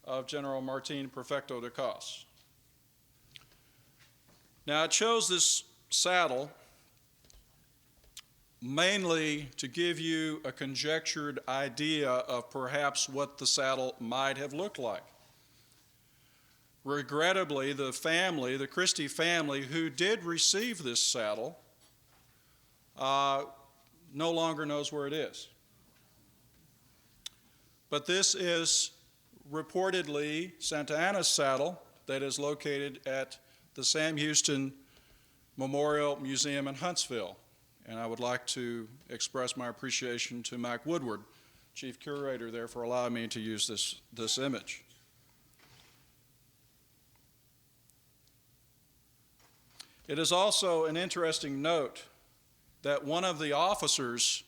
of General Martin Prefecto de Coss. Now, it chose this saddle mainly to give you a conjectured idea of perhaps what the saddle might have looked like. Regrettably, the Christie family, who did receive this saddle, no longer knows where it is. But this is reportedly Santa Anna's saddle that is located at the Sam Houston Memorial Museum in Huntsville. And I would like to express my appreciation to Mike Woodward, Chief Curator there, for allowing me to use this image. It is also an interesting note that one of the officers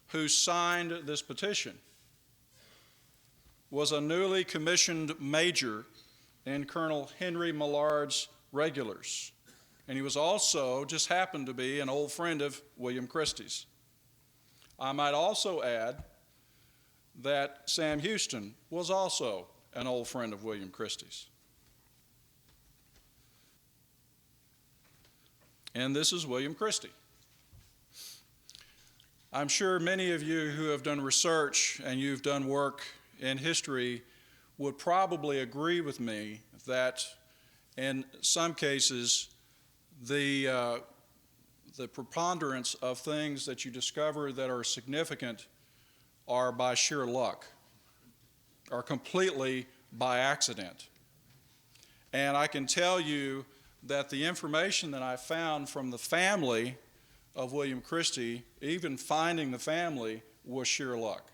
who signed this petition was a newly commissioned major in Colonel Henry Millard's regulars. And he was also, just happened to be, an old friend of William Christie's. I might also add that Sam Houston was also an old friend of William Christie's. And this is William Christie. I'm sure many of you who have done research and you've done work in history would probably agree with me that in some cases the preponderance of things that you discover that are significant are by sheer luck, are completely by accident. And I can tell you that the information that I found from the family of William Christie, even finding the family, was sheer luck.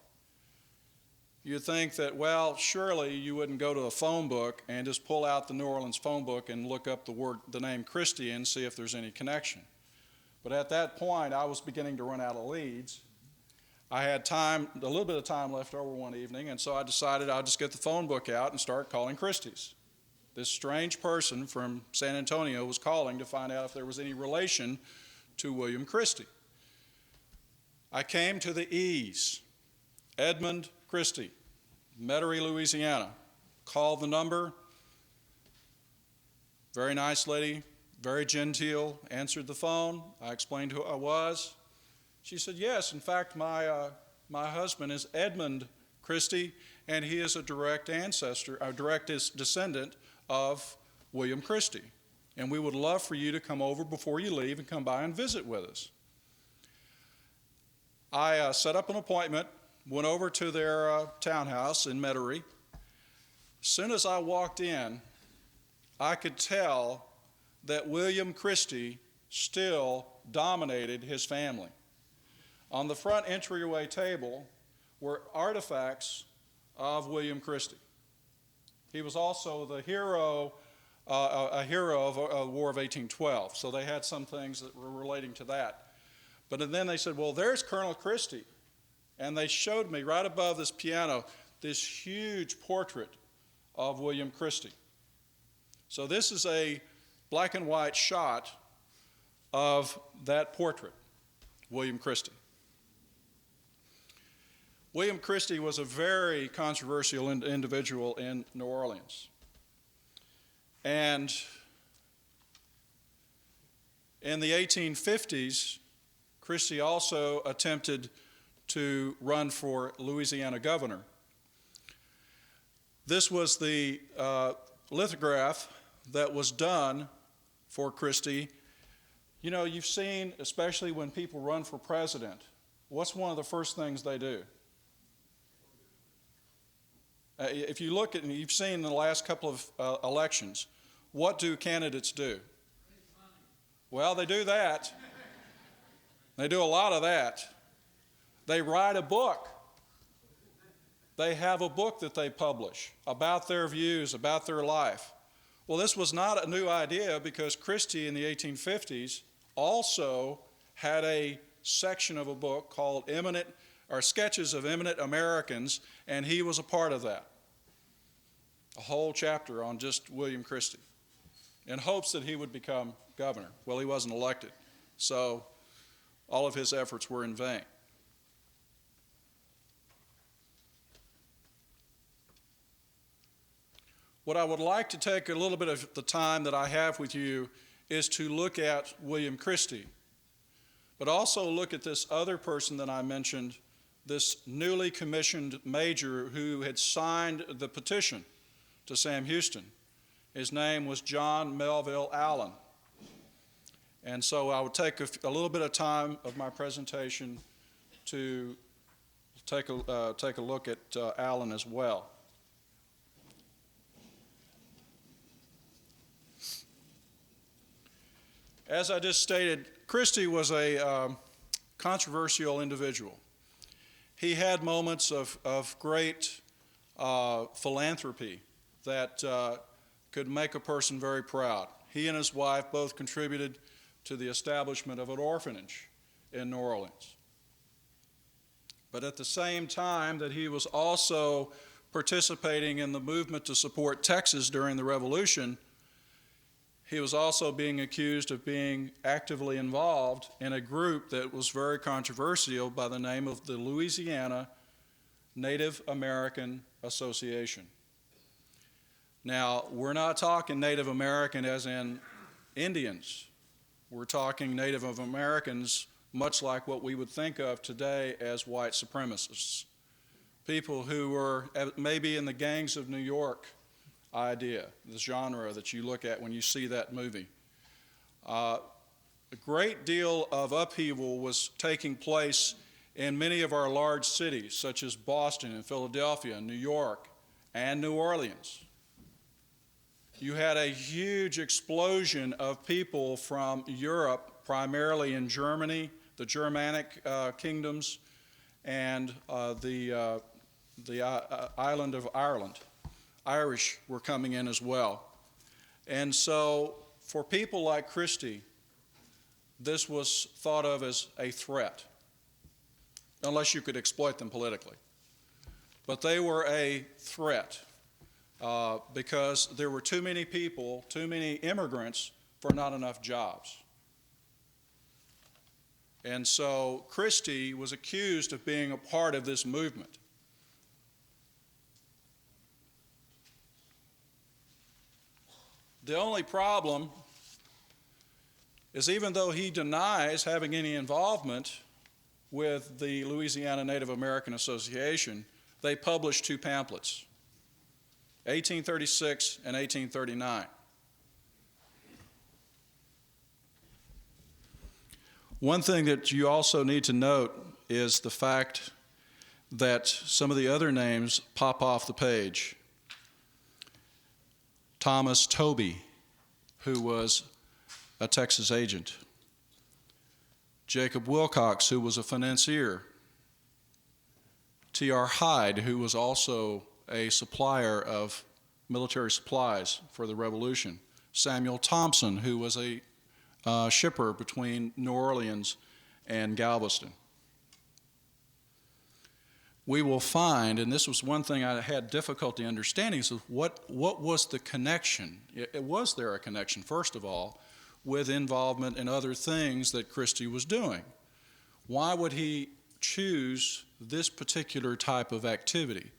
You'd think that, well, surely you wouldn't go to a phone book and just pull out the New Orleans phone book and look up the name Christie and see if there's any connection. But at that point, I was beginning to run out of leads. I had a little bit of time left over one evening, and so I decided I'd just get the phone book out and start calling Christies. This strange person from San Antonio was calling to find out if there was any relation to William Christie. I came to the E's, Edmund Christie, Metairie, Louisiana. Called the number. Very nice lady, very genteel, answered the phone. I explained who I was. She said, yes, in fact, my husband is Edmund Christie, and he is a direct descendant of William Christie. And we would love for you to come over before you leave and come by and visit with us. I set up an appointment, went over to their townhouse in Metairie. As soon as I walked in, I could tell that William Christie still dominated his family. On the front entryway table were artifacts of William Christie. He was also the hero, a hero of the War of 1812, so they had some things that were relating to that. But then they said, well, there's Colonel Christie. And they showed me right above this piano this huge portrait of William Christie. So this is a black and white shot of that portrait, William Christie. William Christie was a very controversial individual in New Orleans. And in the 1850s, Christie also attempted to run for Louisiana governor. This was the lithograph that was done for Christie. You know, you've seen, especially when people run for president, what's one of the first things they do? If you look at, and you've seen in the last couple of elections, what do candidates do? Well, they do that. They do a lot of that. They write a book. They have a book that they publish about their views, about their life. Well, this was not a new idea because Christie in the 1850s also had a section of a book called Sketches of Eminent Americans, and he was a part of that. A whole chapter on just William Christie in hopes that he would become governor. Well, he wasn't elected, so all of his efforts were in vain. What I would like to take a little bit of the time that I have with you is to look at William Christie, but also look at this other person that I mentioned, this newly commissioned major who had signed the petition to Sam Houston. His name was John Melville Allen. And so I would take a little bit of time of my presentation to take a look at Allen as well. As I just stated, Christie was a controversial individual. He had moments of great philanthropy that could make a person very proud. He and his wife both contributed to the establishment of an orphanage in New Orleans. But at the same time that he was also participating in the movement to support Texas during the Revolution, he was also being accused of being actively involved in a group that was very controversial by the name of the Louisiana Native American Association. Now, we're not talking Native American as in Indians. We're talking Native Americans much like what we would think of today as white supremacists. People who were maybe in the gangs of New York idea, the genre that you look at when you see that movie. A great deal of upheaval was taking place in many of our large cities, such as Boston and Philadelphia, New York, and New Orleans. you had a huge explosion of people from Europe, primarily in Germany, the Germanic kingdoms, and the island of Ireland. Irish were coming in as well. And so for people like Christie, this was thought of as a threat, unless you could exploit them politically. But they were a threat because there were too many people, too many immigrants for not enough jobs. And so Christie was accused of being a part of this movement. The only problem is even though he denies having any involvement with the Louisiana Native American Association, they published two pamphlets, 1836 and 1839. One thing that you also need to note is the fact that some of the other names pop off the page. Thomas Toby, who was a Texas agent. Jacob Wilcox, who was a financier. T.R. Hyde, who was also a supplier of military supplies for the Revolution. Samuel Thompson, who was a shipper between New Orleans and Galveston. We will find, and this was one thing I had difficulty understanding, is what was the connection? Was there a connection, first of all, with involvement in other things that Christie was doing? Why would he choose this particular type of activity?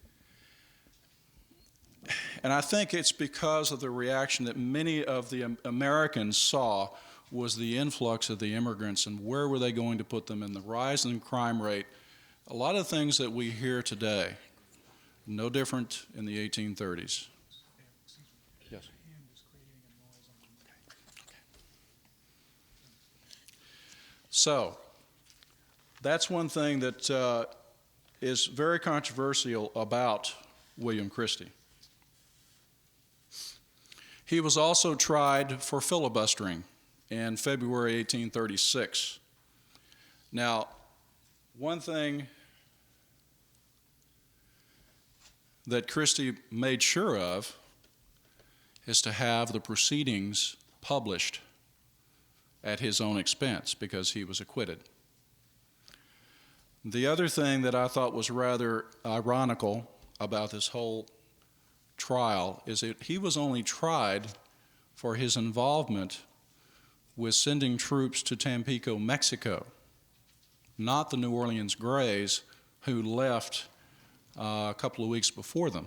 And I think it's because of the reaction that many of the Americans saw was the influx of the immigrants and where were they going to put them in the rise in crime rate. A lot of things that we hear today, no different in the 1830s. Yes. So, that's one thing that is very controversial about William Christie. He was also tried for filibustering in February 1836. Now, one thing that Christie made sure of is to have the proceedings published at his own expense because he was acquitted. The other thing that I thought was rather ironical about this whole trial is that he was only tried for his involvement with sending troops to Tampico, Mexico, not the New Orleans Grays who left a couple of weeks before them.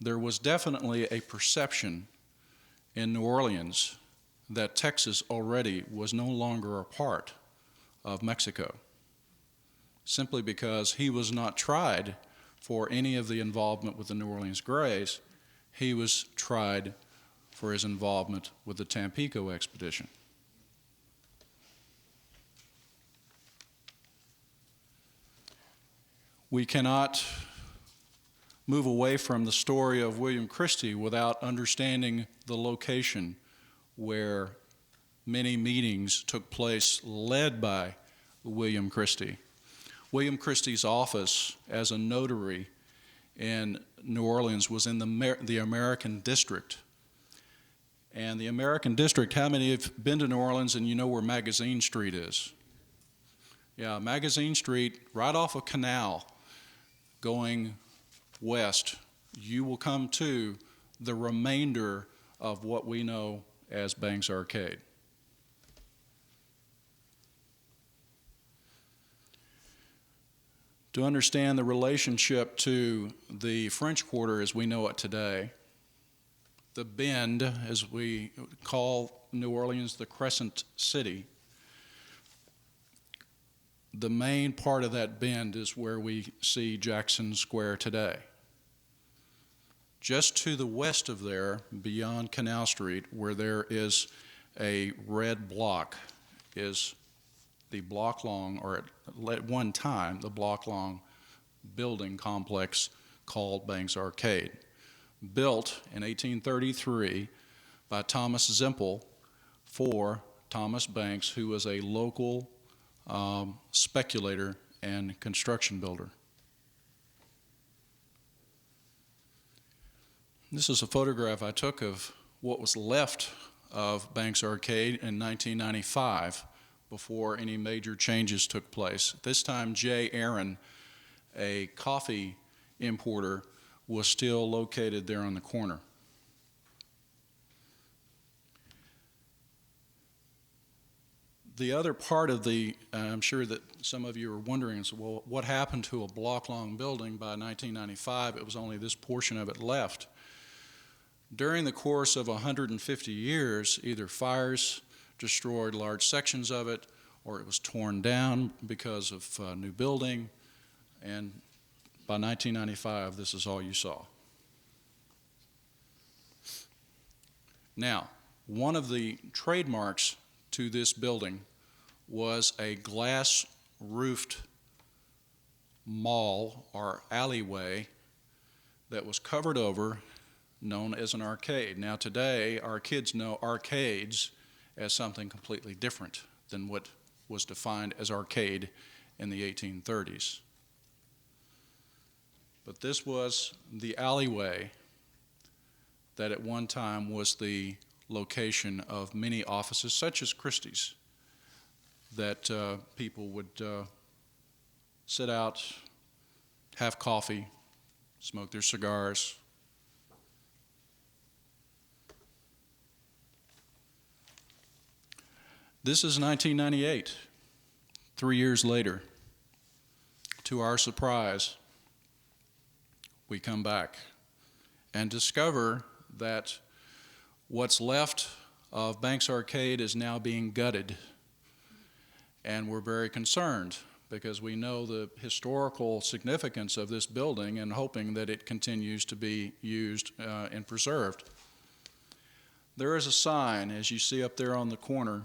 There was definitely a perception in New Orleans that Texas already was no longer a part of Mexico, simply because he was not tried for any of the involvement with the New Orleans Grays. He was tried for his involvement with the Tampico expedition. We cannot move away from the story of William Christie without understanding the location where many meetings took place led by William Christie. William Christie's office as a notary in New Orleans was in the American District. And the American District, how many have been to New Orleans and you know where Magazine Street is? Yeah, Magazine Street, right off a canal going west, you will come to the remainder of what we know as Banks Arcade. To understand the relationship to the French Quarter as we know it today, the Bend, as we call New Orleans the Crescent City, the main part of that bend is where we see Jackson Square today. Just to the west of there, beyond Canal Street, where there is a red block, is the block-long, or at one time, the block-long building complex called Banks Arcade. built in 1833 by Thomas Zempel for Thomas Banks, who was a local speculator and construction builder. This is a photograph I took of what was left of Banks Arcade in 1995 before any major changes took place. This time, J. Aaron, a coffee importer, was still located there on the corner. The other part of the, I'm sure that some of you are wondering, so, well, what happened to a block-long building by 1995? It was only this portion of it left. During the course of 150 years, either fires destroyed large sections of it, or it was torn down because of new building, and by 1995, this is all you saw. Now, one of the trademarks to this building was a glass-roofed mall or alleyway that was covered over, known as an arcade. Now today, our kids know arcades as something completely different than what was defined as arcade in the 1830s. But this was the alleyway that at one time was the location of many offices, such as Christie's, that people would sit out, have coffee, smoke their cigars. This is 1998, 3 years later. To our surprise, we come back and discover that what's left of Banks Arcade is now being gutted. And we're very concerned because we know the historical significance of this building and hoping that it continues to be used and preserved. There is a sign, as you see up there on the corner,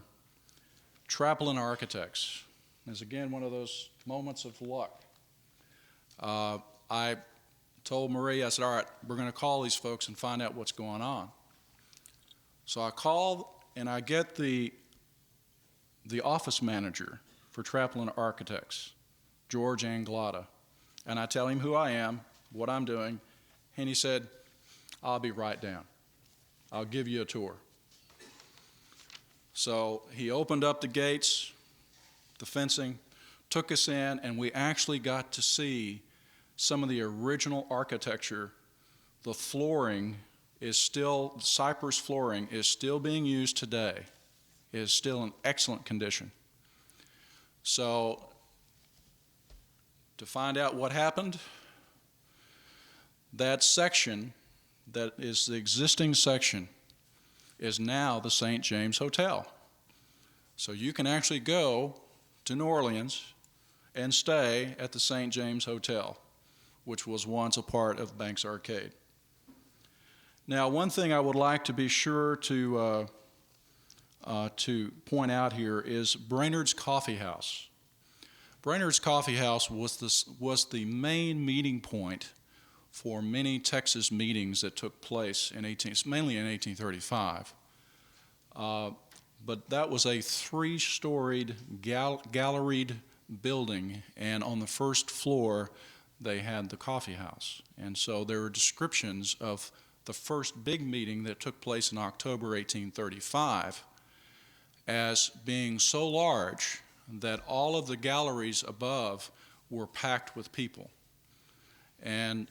Traplin Architects. It's again one of those moments of luck. I told Marie, I said, all right, we're going to call these folks and find out what's going on. So I called and I get the office manager for Traplin Architects, George Anglada, and I tell him who I am, what I'm doing, and he said, I'll be right down. I'll give you a tour. So he opened up the gates, the fencing, took us in, and we actually got to see some of the original architecture. The flooring is still, cypress flooring is still being used today. It is still in excellent condition. So to find out what happened, that section that is the existing section is now the St. James Hotel. So you can actually go to New Orleans and stay at the St. James Hotel, which was once a part of Banks Arcade. Now, one thing I would like to be sure to point out here is Brainerd's Coffee House. Brainerd's Coffee House was the main meeting point for many Texas meetings that took place mainly in 1835. But that was a three-storied galleried building, and on the first floor they had the coffee house. And so there are descriptions of the first big meeting that took place in October 1835 as being so large that all of the galleries above were packed with people. And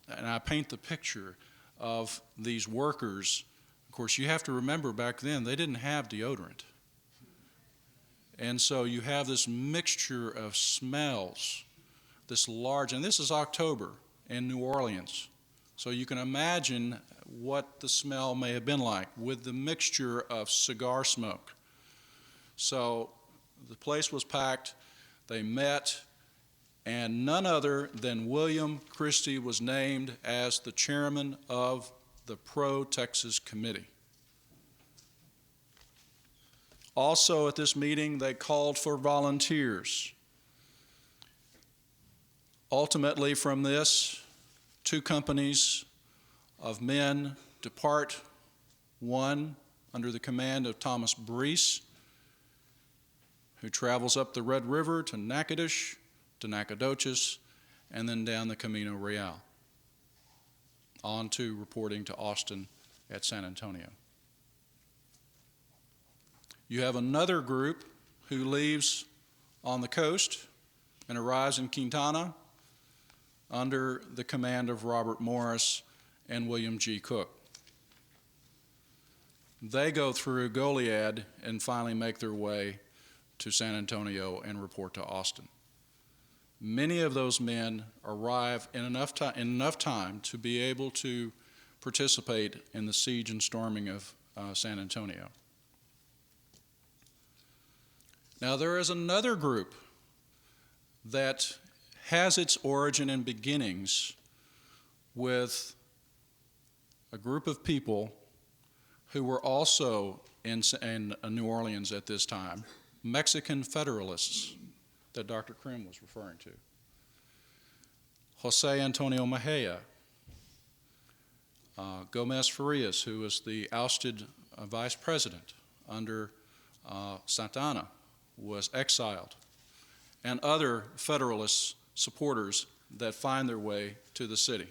I paint the picture of these workers. Of course, you have to remember back then they didn't have deodorant. And so you have this mixture of smells, this large, and this is October in New Orleans. So you can imagine what the smell may have been like with the mixture of cigar smoke. So the place was packed, they met, and none other than William Christie was named as the chairman of the Pro-Texas Committee. Also at this meeting, they called for volunteers. Ultimately from this, two companies of men depart, one under the command of Thomas Breese, who travels up the Red River to Natchitoches, to Nacogdoches, and then down the Camino Real, on to reporting to Austin at San Antonio. You have another group who leaves on the coast and arrives in Quintana under the command of Robert Morris and William G. Cook. They go through Goliad and finally make their way to San Antonio and report to Austin. Many of those men arrive in enough time to be able to participate in the siege and storming of San Antonio. Now, there is another group that has its origin and beginnings with a group of people who were also in New Orleans at this time, Mexican Federalists that Dr. Crimm was referring to. Jose Antonio Mejia, Gomez Farias, who was the ousted vice president under Santa Anna, was exiled, and other Federalist supporters that find their way to the city.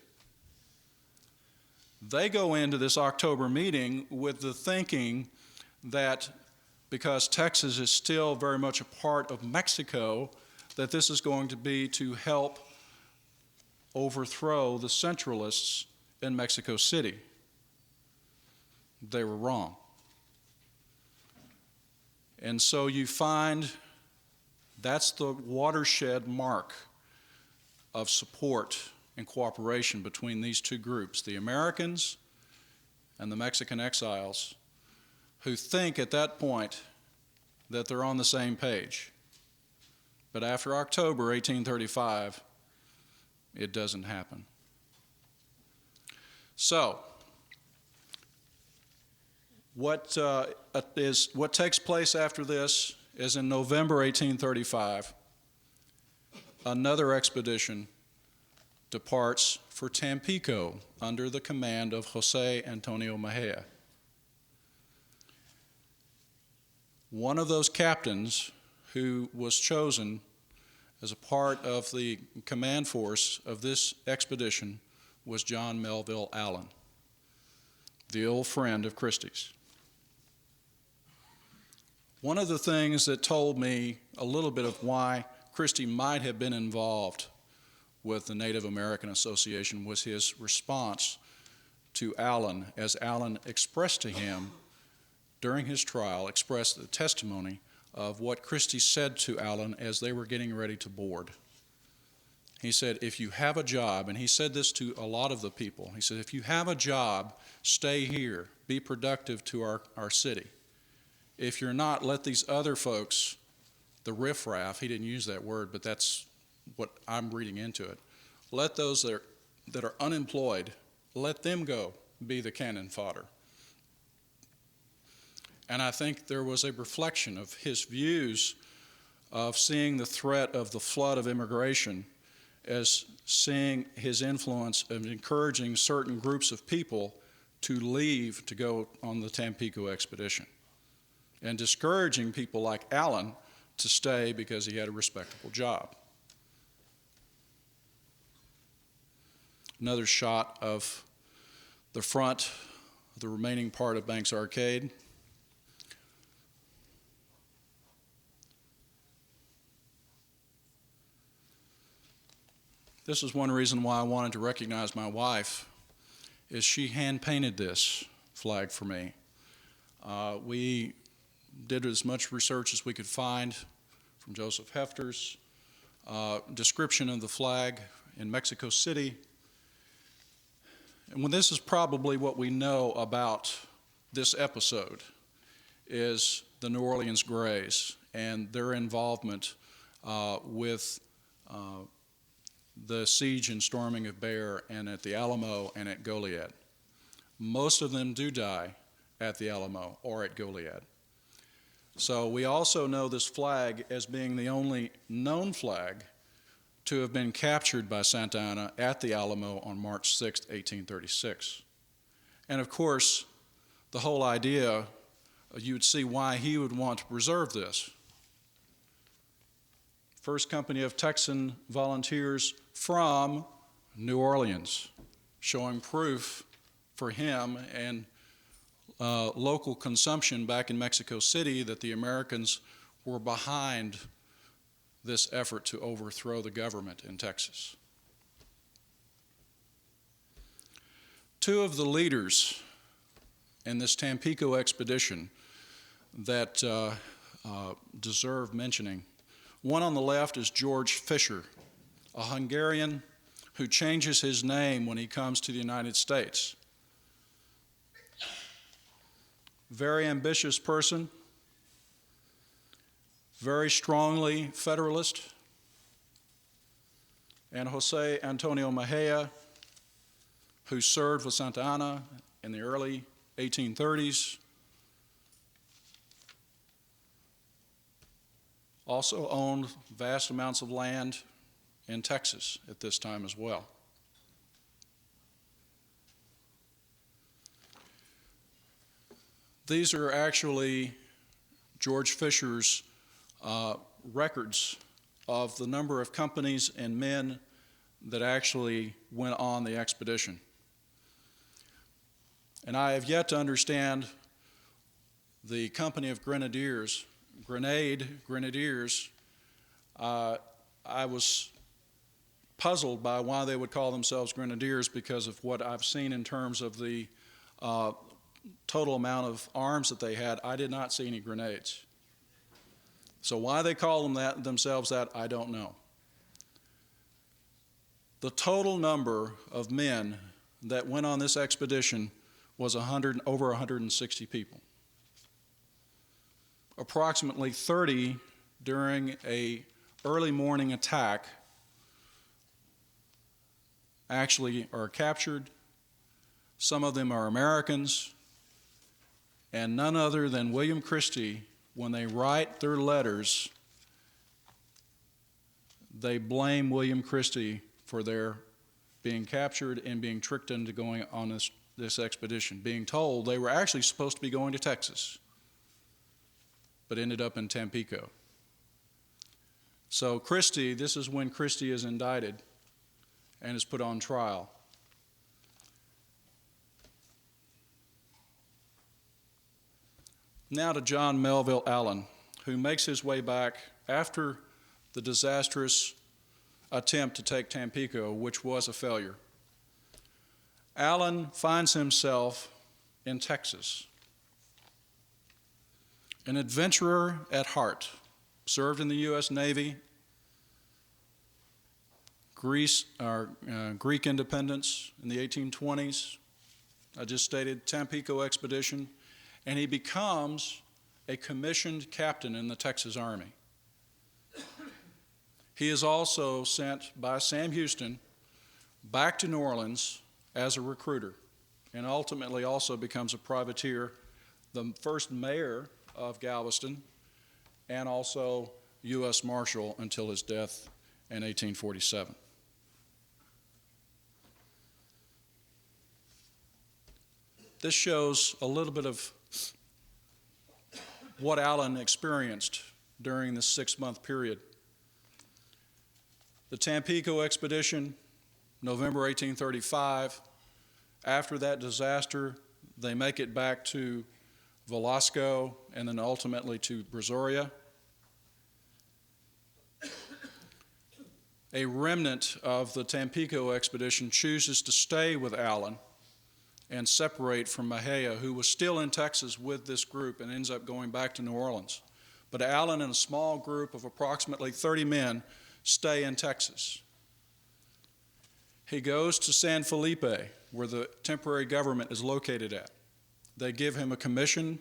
They go into this October meeting with the thinking that because Texas is still very much a part of Mexico, that this is going to be to help overthrow the Centralists in Mexico City. They were wrong. And so you find that's the watershed mark of support and cooperation between these two groups, the Americans and the Mexican exiles, who think at that point that they're on the same page. But after October 1835, it doesn't happen. So, what takes place after this is in November 1835, another expedition departs for Tampico under the command of Jose Antonio Mejia. One of those captains who was chosen as a part of the command force of this expedition was John Melville Allen, the old friend of Christie's. One of the things that told me a little bit of why Christie might have been involved with the Native American Association was his response to Allen, as Allen expressed to him during his trial, expressed the testimony of what Christie said to Allen as they were getting ready to board. He said, if you have a job, and he said this to a lot of the people, he said, if you have a job, stay here, be productive to our city. If you're not, let these other folks, the riffraff, he didn't use that word, but that's what I'm reading into it, let those that are unemployed, let them go be the cannon fodder. And I think there was a reflection of his views of seeing the threat of the flood of immigration as seeing his influence of encouraging certain groups of people to leave to go on the Tampico expedition, and discouraging people like Allen to stay because he had a respectable job. Another shot of the front, the remaining part of Banks Arcade. This is one reason why I wanted to recognize my wife, is she hand-painted this flag for me. We did as much research as we could find from Joseph Hefter's description of the flag in Mexico City. And when this is probably what we know about this episode, is the New Orleans Grays and their involvement with the siege and storming of Bear and at the Alamo and at Goliad. Most of them do die at the Alamo or at Goliad. So we also know this flag as being the only known flag to have been captured by Santa Anna at the Alamo on March 6, 1836. And of course, the whole idea, you would see why he would want to preserve this. First company of Texan volunteers from New Orleans, showing proof for him and local consumption back in Mexico City that the Americans were behind this effort to overthrow the government in Texas. Two of the leaders in this Tampico expedition that deserve mentioning. One on the left is George Fisher, a Hungarian who changes his name when he comes to the United States. Very ambitious person, very strongly Federalist. And Jose Antonio Mejia, who served with Santa Anna in the early 1830s, also owned vast amounts of land in Texas at this time as well. These are actually George Fisher's records of the number of companies and men that actually went on the expedition. And I have yet to understand the company of Grenadiers, Grenadiers. I was puzzled by why they would call themselves Grenadiers because of what I've seen in terms of the total amount of arms that they had. I did not see any grenades. So why they call them themselves that, I don't know. The total number of men that went on this expedition was over 160 people. Approximately 30 during an early morning attack actually are captured. Some of them are Americans, and none other than William Christie, when they write their letters, they blame William Christie for their being captured and being tricked into going on this expedition, being told they were actually supposed to be going to Texas, but ended up in Tampico. So Christie, this is when Christie is indicted and is put on trial. Now to John Melville Allen, who makes his way back after the disastrous attempt to take Tampico, which was a failure. Allen finds himself in Texas, an adventurer at heart, served in the U.S. Navy, Greek independence in the 1820s. I just stated Tampico expedition. And he becomes a commissioned captain in the Texas Army. He is also sent by Sam Houston back to New Orleans as a recruiter, and ultimately also becomes a privateer, the first mayor of Galveston, and also U.S. Marshal until his death in 1847. This shows a little bit of what Allen experienced during this 6-month period. The Tampico expedition, November 1835. After that disaster, they make it back to Velasco and then ultimately to Brazoria. A remnant of the Tampico expedition chooses to stay with Allen and separate from Mejia, who was still in Texas with this group and ends up going back to New Orleans. But Allen and a small group of approximately 30 men stay in Texas. He goes to San Felipe, where the temporary government is located at. They give him a commission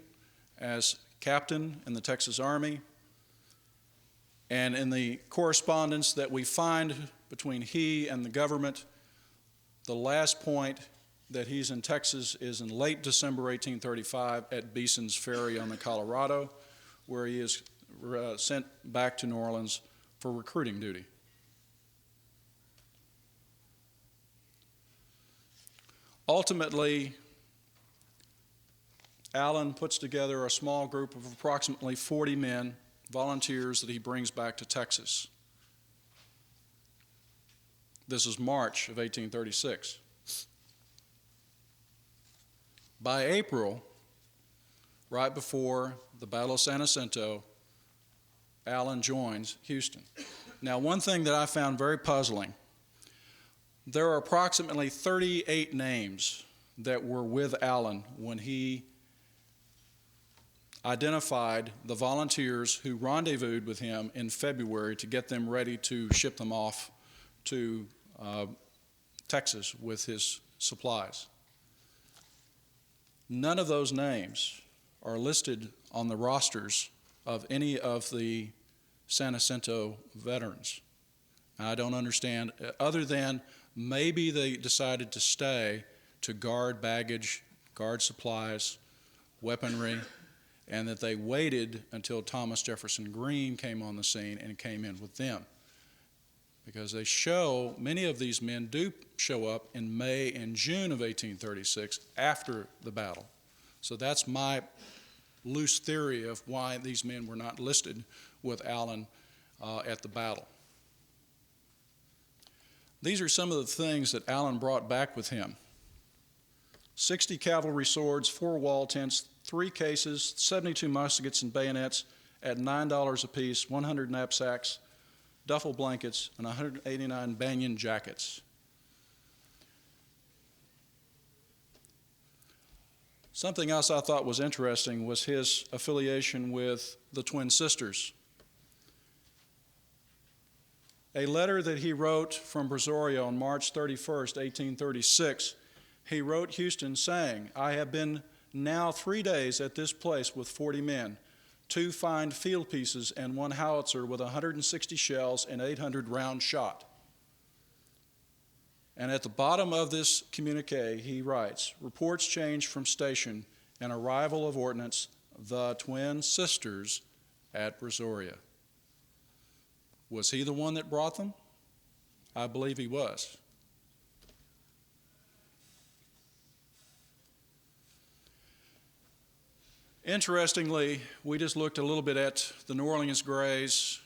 as captain in the Texas Army. And in the correspondence that we find between he and the government, the last point that he's in Texas is in late December 1835 at Beeson's Ferry on the Colorado, where he is sent back to New Orleans for recruiting duty. Ultimately, Allen puts together a small group of approximately 40 men, volunteers that he brings back to Texas. This is March of 1836. By April, right before the Battle of San Jacinto, Allen joins Houston. Now, one thing that I found very puzzling, there are approximately 38 names that were with Allen when he identified the volunteers who rendezvoused with him in February to get them ready to ship them off to Texas with his supplies. None of those names are listed on the rosters of any of the San Jacinto veterans. I don't understand, other than maybe they decided to stay to guard baggage, guard supplies, weaponry, and that they waited until Thomas Jefferson Greene came on the scene and came in with them. Because they show, many of these men do show up in May and June of 1836 after the battle. So that's my loose theory of why these men were not listed with Allen at the battle. These are some of the things that Allen brought back with him. 60 cavalry swords, 4 wall tents, 3 cases, 72 muskets and bayonets at $9 apiece, 100 knapsacks, duffel blankets, and 189 banyan jackets. Something else I thought was interesting was his affiliation with the Twin Sisters. A letter that he wrote from Brazoria on March 31st, 1836, he wrote Houston saying, "I have been now 3 days at this place with 40 men, 2 fine field pieces and 1 howitzer with 160 shells and 800 round shot." And at the bottom of this communique, he writes, "Reports change from station and arrival of ordnance, the Twin Sisters at Brazoria." Was he the one that brought them? I believe he was. Interestingly, we just looked a little bit at the New Orleans Grays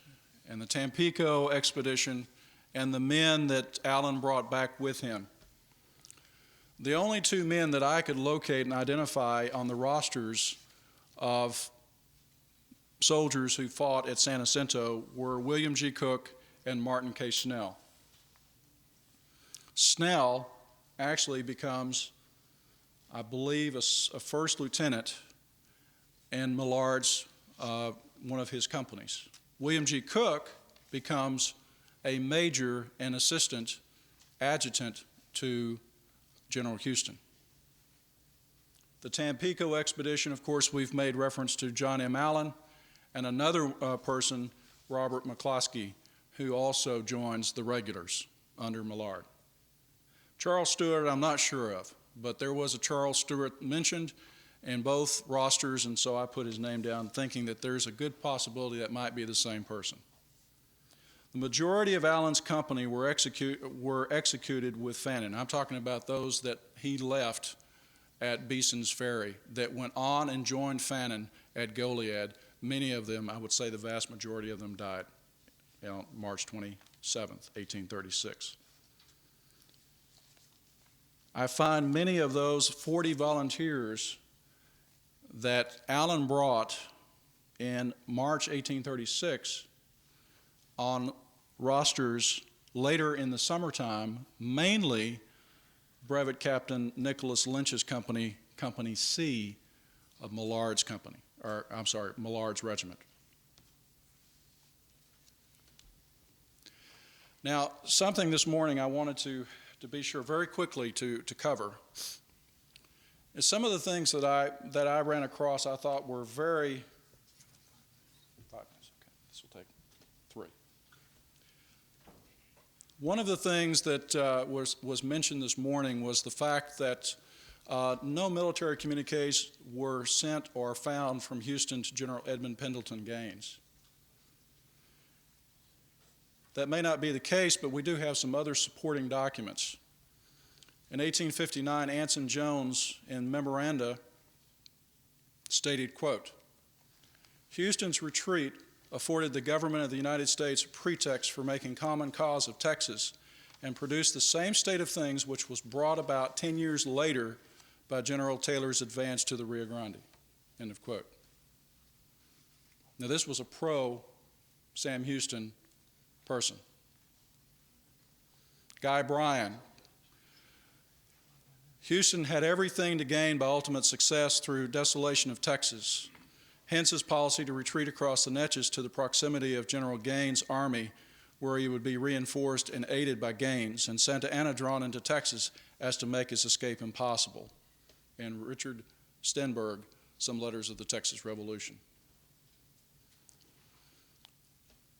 and the Tampico expedition and the men that Allen brought back with him. The only 2 men that I could locate and identify on the rosters of soldiers who fought at San Jacinto were William G. Cook and Martin K. Snell. Snell actually becomes, I believe, a first lieutenant in Millard's, one of his companies. William G. Cook becomes a major and assistant adjutant to General Houston. The Tampico expedition, of course, we've made reference to John M. Allen, and another person, Robert McCloskey, who also joins the regulars under Millard. Charles Stewart, I'm not sure of, but there was a Charles Stewart mentioned in both rosters, and so I put his name down thinking that there's a good possibility that might be the same person. The majority of Allen's company were executed with Fannin. I'm talking about those that he left at Beeson's Ferry that went on and joined Fannin at Goliad. Many of them, I would say the vast majority of them, died on March 27th, 1836. I find many of those 40 volunteers that Allen brought in March 1836 on rosters later in the summertime, mainly Brevet Captain Nicholas Lynch's company, Company C of Millard's company, or I'm sorry, Millard's regiment. Now, something this morning I wanted to be sure very quickly to cover is some of the things that I ran across I thought were very, 5 minutes, okay, this will take 3. One of the things that was mentioned this morning was the fact that no military communiques were sent or found from Houston to General Edmund Pendleton Gaines. That may not be the case, but we do have some other supporting documents. In 1859, Anson Jones, in memoranda, stated, quote, "Houston's retreat afforded the government of the United States a pretext for making common cause of Texas and produced the same state of things which was brought about 10 years later by General Taylor's advance to the Rio Grande," end of quote. Now, this was a pro-Sam Houston person. Guy Bryan. Houston had everything to gain by ultimate success through desolation of Texas. Hence his policy to retreat across the Neches to the proximity of General Gaines' army, where he would be reinforced and aided by Gaines, and Santa Anna drawn into Texas as to make his escape impossible. And Richard Stenberg, Some Letters of the Texas Revolution.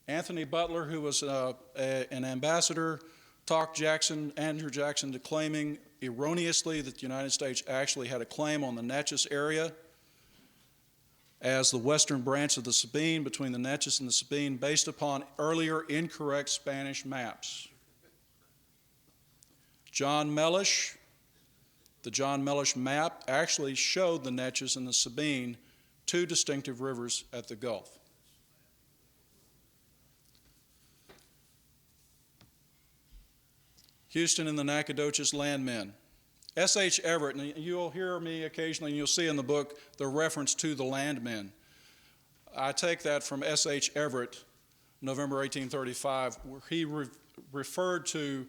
Anthony Butler, who was an ambassador, talked Andrew Jackson to claiming erroneously that the United States actually had a claim on the Natchez area as the western branch of the Sabine between the Natchez and the Sabine based upon earlier incorrect Spanish maps. John Mellish, the John Mellish map actually showed the Natchez and the Sabine, two distinctive rivers at the Gulf. Houston and the Nacogdoches landmen. S.H. Everett, and you'll hear me occasionally, and you'll see in the book the reference to the landmen. I take that from S.H. Everett, November 1835, where he referred to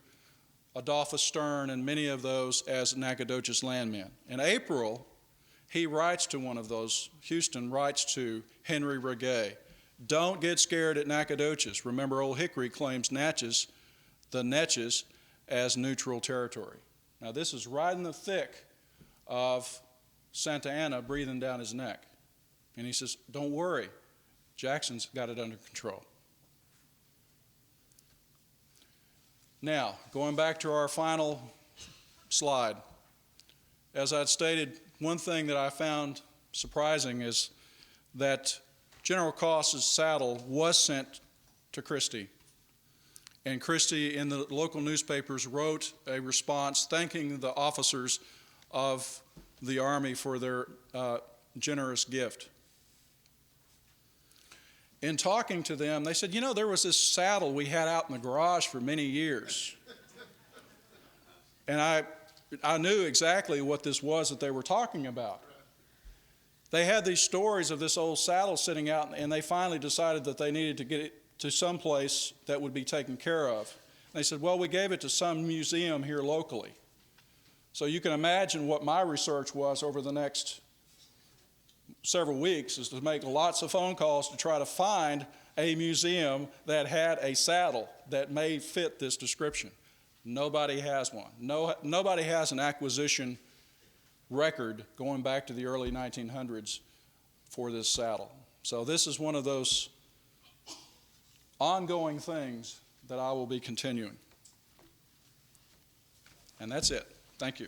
Adolphus Stern and many of those as Nacogdoches landmen. In April, he writes to one of those, Houston writes to Henry Regay, "Don't get scared at Nacogdoches. Remember, Old Hickory claims Natchez, the Natchez, as neutral territory." Now, this is right in the thick of Santa Anna breathing down his neck. And he says, "Don't worry, Jackson's got it under control." Now, going back to our final slide, as I'd stated, one thing that I found surprising is that General Cost's saddle was sent to Christie. And Christie, in the local newspapers, wrote a response thanking the officers of the Army for their generous gift. In talking to them, they said, "You know, there was this saddle we had out in the garage for many years." And I knew exactly what this was that they were talking about. They had these stories of this old saddle sitting out, and they finally decided that they needed to get it to some place that would be taken care of. And they said, "Well, we gave it to some museum here locally." So you can imagine what my research was over the next several weeks, is to make lots of phone calls to try to find a museum that had a saddle that may fit this description. Nobody has one. Nobody has an acquisition record going back to the early 1900s for this saddle. So this is one of those ongoing things that I will be continuing. And that's it. Thank you.